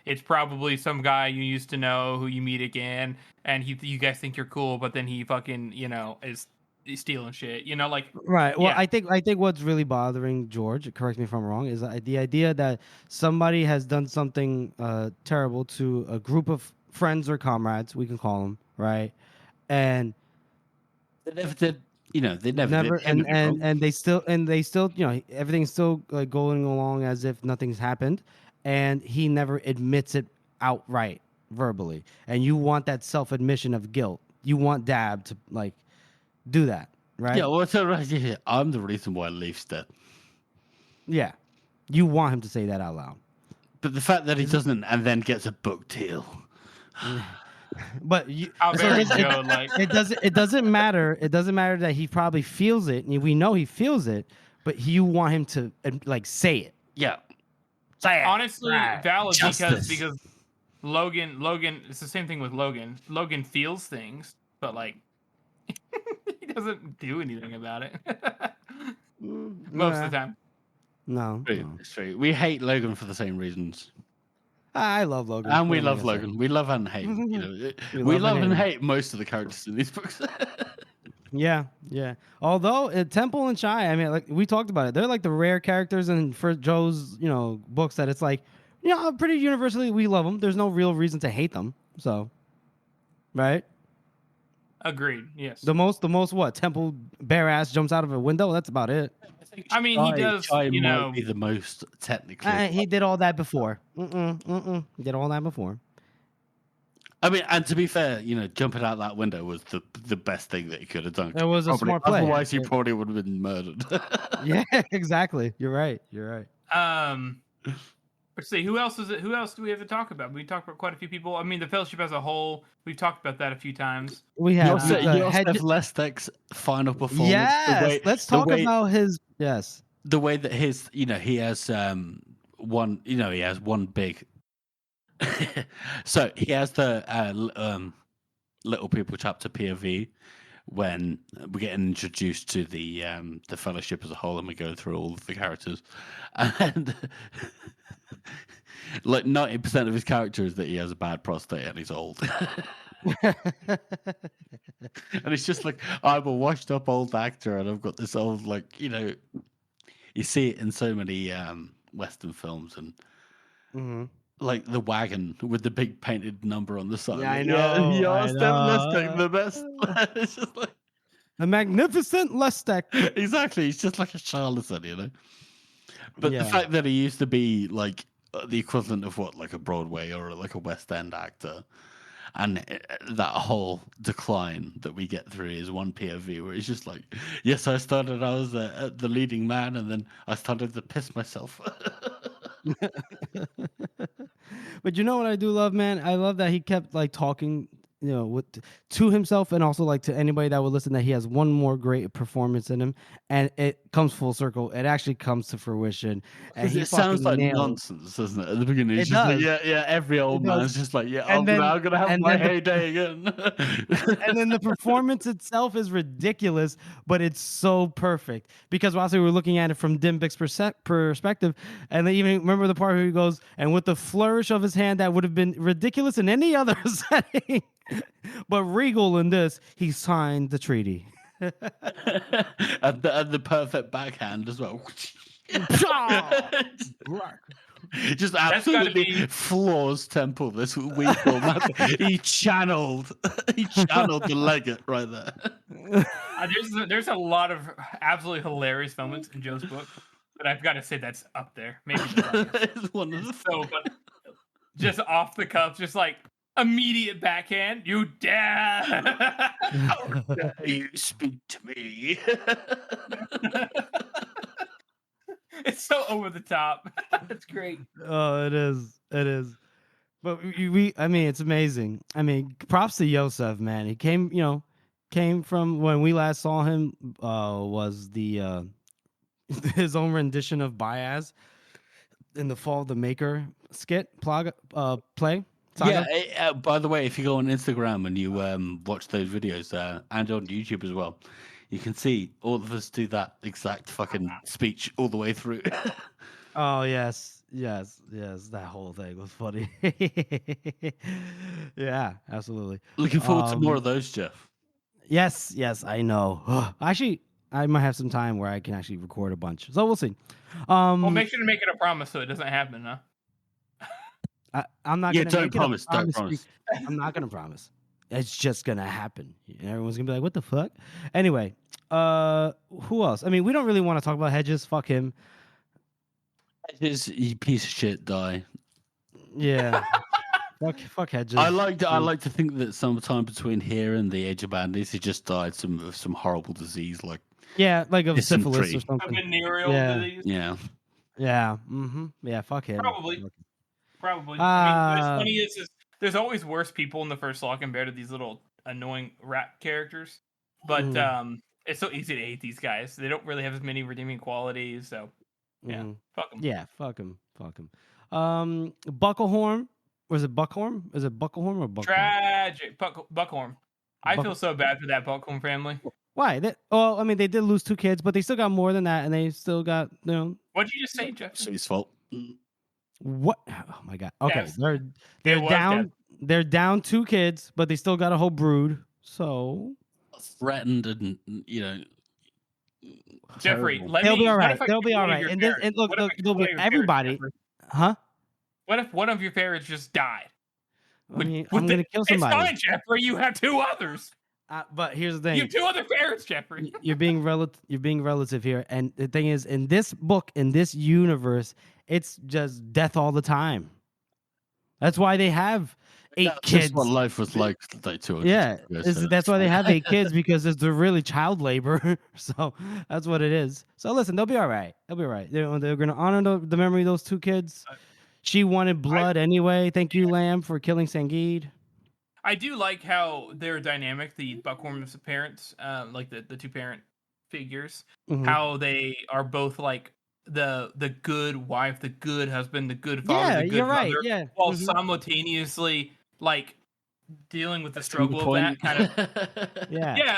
It's probably some guy you used to know who you meet again, and you guys think you're cool, but then he fucking is stealing shit. Right. Well, I think what's really bothering George, correct me if I'm wrong, is the idea that somebody has done something terrible to a group of friends or comrades, we can call them, right? And they never did. They never did. And they still everything's still like going along as if nothing's happened, and he never admits it outright verbally. And you want that self-admission of guilt. You want Dab to like do that, right? Yeah, well, so I'm the reason why Leaf's dead. Yeah, you want him to say that out loud. But the fact that he doesn't, and then gets a book deal. But it doesn't matter. It doesn't matter that he probably feels it. We know he feels it, but you want him to like say it. Yeah, say it. Honestly, valid because Logan. It's the same thing with Logan. Logan feels things, but like he doesn't do anything about it most of the time. No, it's true. We hate Logan for the same reasons. I love Logan. And What we am I love gonna say? Logan. We love and hate. We We love love and and hate. hate most of the characters in these books. Yeah, yeah. Although Temple and Shy, I mean, like we talked about it, they're like the rare characters in for Joe's, books that it's like, pretty universally we love them. There's no real reason to hate them. So, right? Agreed. Yes. The most what? Temple bare ass jumps out of a window. That's about it. I mean, he does. Shy might be the most technically. He did all that before. He did all that before. I mean, and to be fair, jumping out that window was the best thing that he could have done. It was a smart play. Otherwise, he probably would have been murdered. Yeah, exactly. You're right. Let's see. Who else is it? Who else do we have to talk about? We talked about quite a few people. I mean, the Fellowship as a whole. We've talked about that a few times. We have Joseph Lestek's final performance. Yes, let's talk about his. Yes, the way that his, he has one. He has one big. So he has the Little People chapter POV when we're getting introduced to the Fellowship as a whole, and we go through all of the characters, and like 90% of his character is that he has a bad prostate and he's old. And it's just like, I'm a washed up old actor and I've got this old, like, you see it in so many Western films and like the wagon with the big painted number on the side. Yeah, I know. The best. It's just like the magnificent Lestek. Exactly. He's just like a charlatan, But the fact that he used to be like the equivalent of what, like a Broadway or like a West End actor, and that whole decline that we get through is one POV where it's just like, yes, I was the leading man, and then I started to piss myself. But you know what I do love, man? I love that he kept like talking, to himself and also like to anybody that would listen, that he has one more great performance in him, and it comes full circle. It actually comes to fruition. And it sounds like nonsense, doesn't it? At the beginning, it's just like, yeah. Every old man's just like, yeah, I'm gonna have my heyday again. And then the performance itself is ridiculous, but it's so perfect because obviously we're looking at it from Dimbick's perspective, and they even remember the part where he goes, and with the flourish of his hand that would have been ridiculous in any other setting. But regal in this, he signed the treaty. and the perfect backhand as well. Just absolutely floors Temple this week. He channeled the legate right there. There's a lot of absolutely hilarious moments in Joe's book, but I've got to say that's up there. Maybe it's one of the so funny. Just off the cuff, just like immediate backhand. You dare! How dare you speak to me? It's so over the top. It's great. Oh, it is. But I mean, it's amazing. I mean, props to Yosef, man. He came from when we last saw him. Was the his own rendition of Baez in the Fall of the Maker skit play. Saga? Yeah. By the way, if you go on Instagram and you watch those videos and on YouTube as well, you can see all of us do that exact fucking speech all the way through. Oh yes, that whole thing was funny. Yeah, absolutely. Looking forward to more of those, Jeff. Yes, I know. Actually, I might have some time where I can actually record a bunch, so we'll see. Well, make sure to make it a promise so it doesn't happen, huh? I'm not. Yeah, gonna don't promise. Don't promise. I'm not gonna promise. It's just gonna happen. Everyone's gonna be like, "What the fuck?" Anyway, who else? I mean, we don't really want to talk about Hedges. Fuck him. Hedges, you piece of shit, die. Yeah. fuck Hedges. I like to think that sometime between here and the Age of Bandits, he just died of some horrible disease, like like of syphilis or something. A venereal disease. Yeah. Yeah. Mm-hmm. Yeah. Fuck him. Probably. I mean, what's funny is there's always worse people in the first law compared to these little annoying rat characters. But it's so easy to hate these guys. They don't really have as many redeeming qualities. So yeah, fuck them. Yeah, fuck him. Bucklehorn. Was it Buckhorn? Is it Bucklehorn or Buckhorn? Tragic. Buckhorn. I feel so bad for that Buckhorn family. Why? I mean, they did lose 2 kids, but they still got more than that, and they still got, What'd you just say, Jeff? It's his fault. What? Oh my god. Okay, Yes. they're It was down. death. They're down 2 kids, but they still got a whole brood. So Threatened and Jeffrey, terrible. they'll be all what right. if I They'll kill be all one of right. your And this, parents? and look, What if I they'll kill one be of your parents, everybody. Jeffrey? Huh? What if one of your parents just died? I mean, I'm gonna kill It's somebody. fine, Jeffrey. You have 2 others. But here's the You thing: have 2 other parents, Jeffrey. you're being relative here. And the thing is, in this book, in this universe, it's just death all the time. That's why they have 8 That's just what kids. life was like 200 Yeah, years ago. So that's why they have 8 kids, because they're really child labor. So that's what it is. So listen, they'll be all right. They'll be all right. They're going to honor the memory of those 2 kids. She wanted blood anyway. Thank you, Lamb, for killing Sangeed. I do like how they're dynamic, the Buckhorn's parents, like the 2 parent figures, Mhm. how they are both like the good wife, the good husband, the good father, the good you're right. mother, Yeah. while Mhm. simultaneously like dealing with the That's the struggle of point. that kind of. Yeah. Yeah,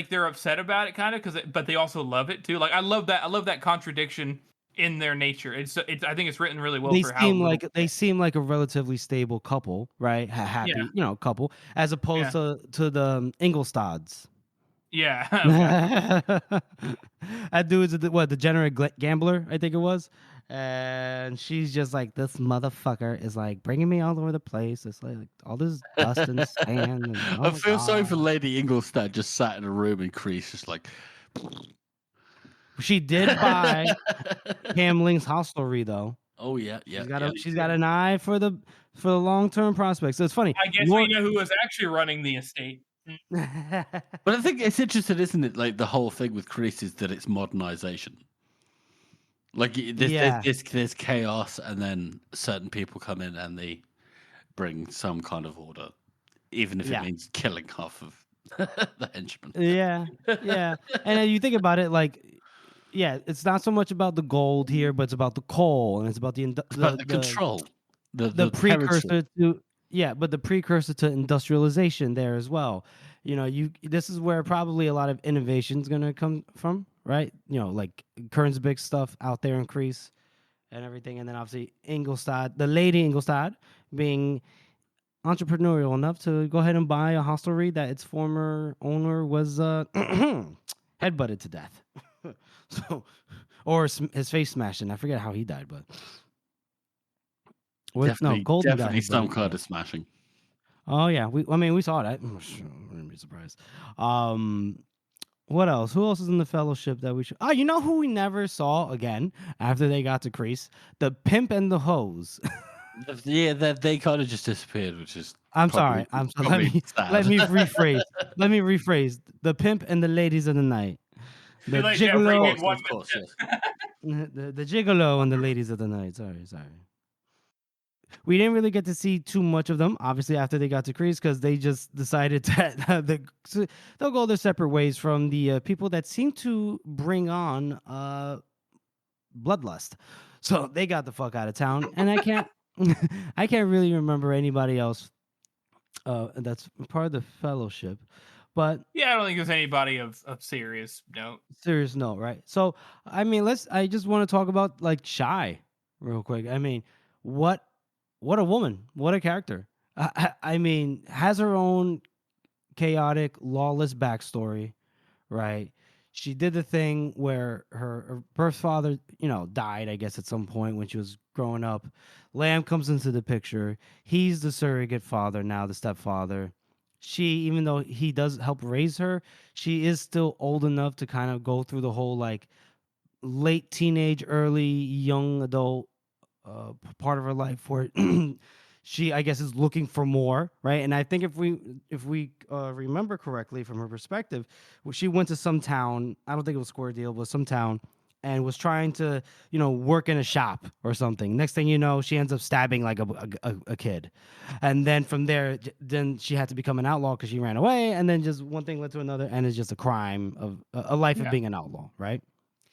they're upset about it kind of but they also love it too. Like I love that contradiction in their nature. It's I think it's written really well They for how seem little, like a relatively stable couple, right? Happy, couple, as opposed to the Inglestads. yeah. Okay. That dude's the degenerate gambler, I think it was. And she's just like, this motherfucker is like bringing me all over the place. It's like all this dust and sand. And, I feel sorry for Lady Ingolstadt, just sat in a room in Crease, just like. She did buy Camling's hostelry though. Oh yeah. She's got an eye for the long-term prospects. So it's funny. I guess we know who was actually running the estate. But I think it's interesting, isn't it? Like the whole thing with Crease is that it's modernization. Like there's chaos, and then certain people come in and they bring some kind of order, even if it means killing half of the henchmen. Yeah. And then you think about it, like, it's not so much about the gold here, but it's about the coal, and it's about the control, the precursor to but the precursor to industrialization there as well. This is where probably a lot of innovation is gonna come from, right? Like Kern's big stuff out there in Crease and everything, and then obviously Ingolstadt, the Lady Ingolstadt, being entrepreneurial enough to go ahead and buy a hostelry that its former owner was headbutted to death. So, or his face smashed in. I forget how he died, but definitely some kind of smashing. Oh yeah, we saw that. I wouldn't be surprised. What else? Who else is in the Fellowship that we should? Oh, you know who we never saw again after they got to Crease? The Pimp and the Hose. Yeah, they kind of just disappeared, which is. I'm sorry. Let me rephrase. Let me rephrase. The Pimp and the Ladies of the Night. The Gigolo. Of course, yes. The Gigolo and the Ladies of the Night. Sorry. We didn't really get to see too much of them, obviously, after they got to Crease, because they just decided that they'll go their separate ways from the people that seem to bring on bloodlust. So they got the fuck out of town, and I can't really remember anybody else that's part of the Fellowship. But yeah, I don't think there's anybody of serious note. Serious note, right? So I mean, I just want to talk about like Shy real quick. I mean, what a woman, what a character. I mean, has her own chaotic, lawless backstory, right? She did the thing where her birth father, died, I guess, at some point when she was growing up. Lamb comes into the picture. He's the surrogate father now, the stepfather. She, even though he does help raise her, she is still old enough to kind of go through the whole like late teenage, early young adult part of her life where she, I guess, is looking for more, right? And I think if we remember correctly from her perspective, she went to some town. I don't think it was Square Deal, but some town, and was trying to, work in a shop or something. Next thing you know, she ends up stabbing like a kid, and then from there, then she had to become an outlaw because she ran away, and then just one thing led to another, and it's just a crime of a life of being an outlaw, right?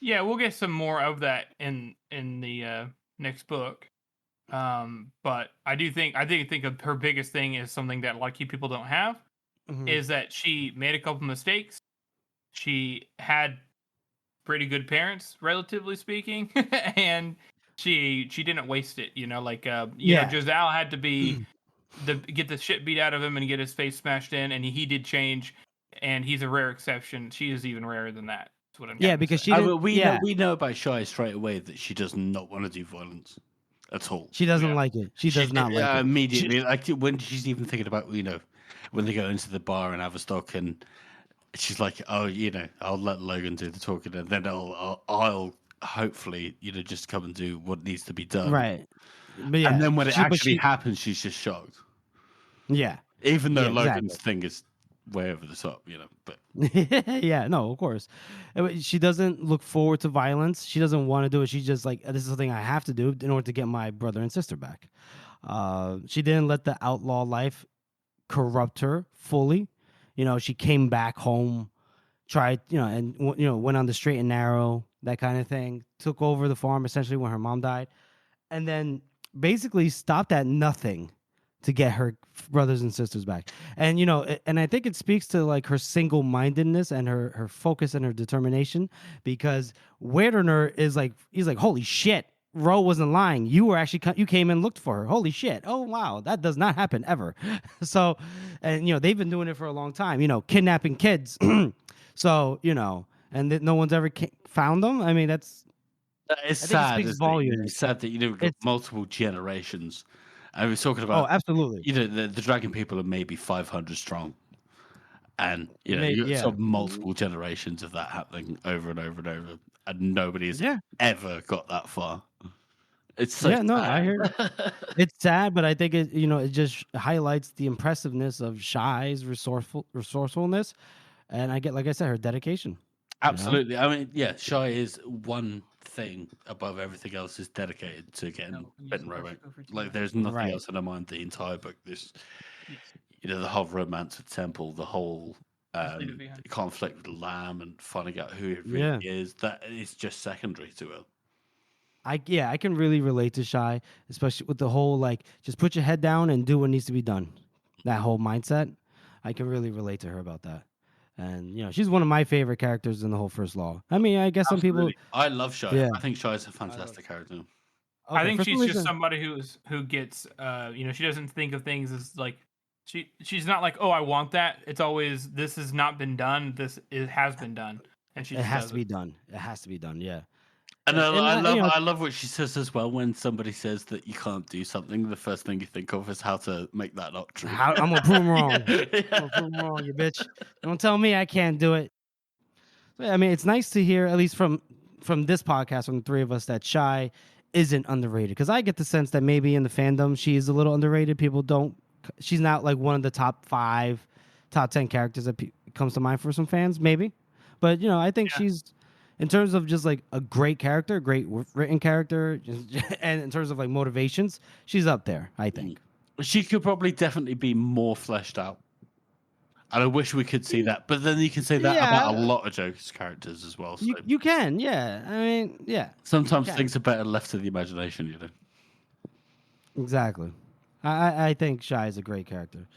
Yeah, we'll get some more of that in the next book. But I think her biggest thing is something that a lot of people don't have, is that she made a couple mistakes. She had pretty good parents, relatively speaking, and she didn't waste it. You know, like Yeah. Giselle had to be get the shit beat out of him and get his face smashed in, and he did change, and he's a rare exception. She is even rarer than that. That's what I'm Yeah, trying to because say. she didn't. We know about Shy straight away that she does not want to do violence at all. She doesn't like it. She does not like it. Immediately, like when she's even thinking about, when they go into the bar and have a stock, and she's like, oh, I'll let Logan do the talking, and then I'll hopefully, just come and do what needs to be done. Right. But yeah, and then when it actually happens, she's just shocked. Yeah. Even though Yeah, Logan's thing is way over the top, but yeah, no, of course. She doesn't look forward to violence. She doesn't want to do it. She's just like, this is something I have to do in order to get my brother and sister back. She didn't let the outlaw life corrupt her fully. She came back home, tried, and went on the straight and narrow, that kind of thing. Took over the farm essentially when her mom died, and then basically stopped at nothing to get her brothers and sisters back. And and I think it speaks to like her single-mindedness and her focus and her determination, because Werner is like, he's like, holy shit, Ro wasn't lying. You came and looked for her. Holy shit. Oh wow, that does not happen ever. So, and they've been doing it for a long time, kidnapping kids. So, and no one's ever found them. I mean, it's sad. It speaks volumes. It's sad that we've got multiple generations. I was talking about. Oh, absolutely. The dragon people are maybe 500 strong, and you've got multiple generations of that happening over and over and over, and nobody's ever got that far. It's so sad. I hear it. It's sad, but I think it just highlights the impressiveness of Shy's resourcefulness, and like I said, her dedication. Absolutely. I mean, Shy is one thing above everything else is dedicated to getting Ben Rowe back. Like, there's nothing else in her mind. The entire book, this, the whole romance with Temple, the whole conflict with Lamb, and finding out who it really is. That is just secondary to her. I can really relate to Shy, especially with the whole like, just put your head down and do what needs to be done. That whole mindset, I can really relate to her about that. And she's one of my favorite characters in the whole First Law. I mean, I guess some people. I love Shy. Yeah. I think Shy is a fantastic character. Okay, I think she's just somebody who gets she doesn't think of things as like she's not like, oh, I want that. It's always, this has not been done. It has been done, and it has to be done. It has to be done. Yeah. And I love what she says as well. When somebody says that you can't do something, the first thing you think of is how to make that not true. I'm gonna prove them wrong. I'm gonna prove them wrong, you bitch. Don't tell me I can't do it. So, I mean, it's nice to hear, at least from this podcast, from the three of us, that Shy isn't underrated. Because I get the sense that maybe in the fandom she is a little underrated. People don't. She's not like one of the top 5, top 10 characters that comes to mind for some fans, maybe. But I think she's. In terms of just like a great character, great written character, and in terms of like motivations, she's up there, I think. She could probably definitely be more fleshed out. And I wish we could see that. But then you can say that about a lot of Joker's characters as well. So. You can, yeah. I mean, yeah. Sometimes things are better left to the imagination, Exactly. I think Shy is a great character.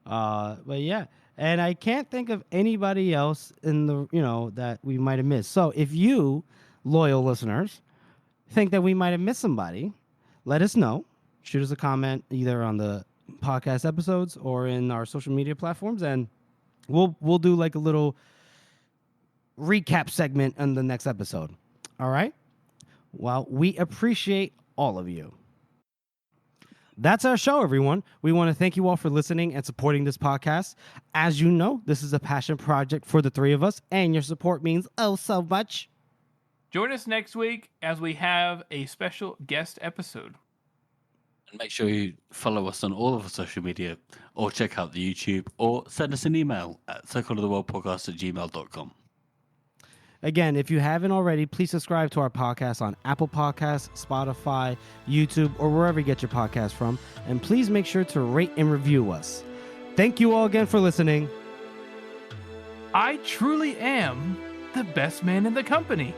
But yeah. And I can't think of anybody else in the, that we might have missed. So if you, loyal listeners, think that we might have missed somebody, let us know. Shoot us a comment either on the podcast episodes or in our social media platforms, and we'll do like a little recap segment on the next episode. All right? Well, we appreciate all of you. That's our show, everyone. We want to thank you all for listening and supporting this podcast. As you know, this is a passion project for the three of us, and your support means oh so much. Join us next week as we have a special guest episode. And make sure you follow us on all of our social media, or check out the YouTube, or send us an email at circleoftheworldpodcast@gmail.com. Again, if you haven't already, please subscribe to our podcast on Apple Podcasts, Spotify, YouTube, or wherever you get your podcast from. And please make sure to rate and review us. Thank you all again for listening. I truly am the best man in the company.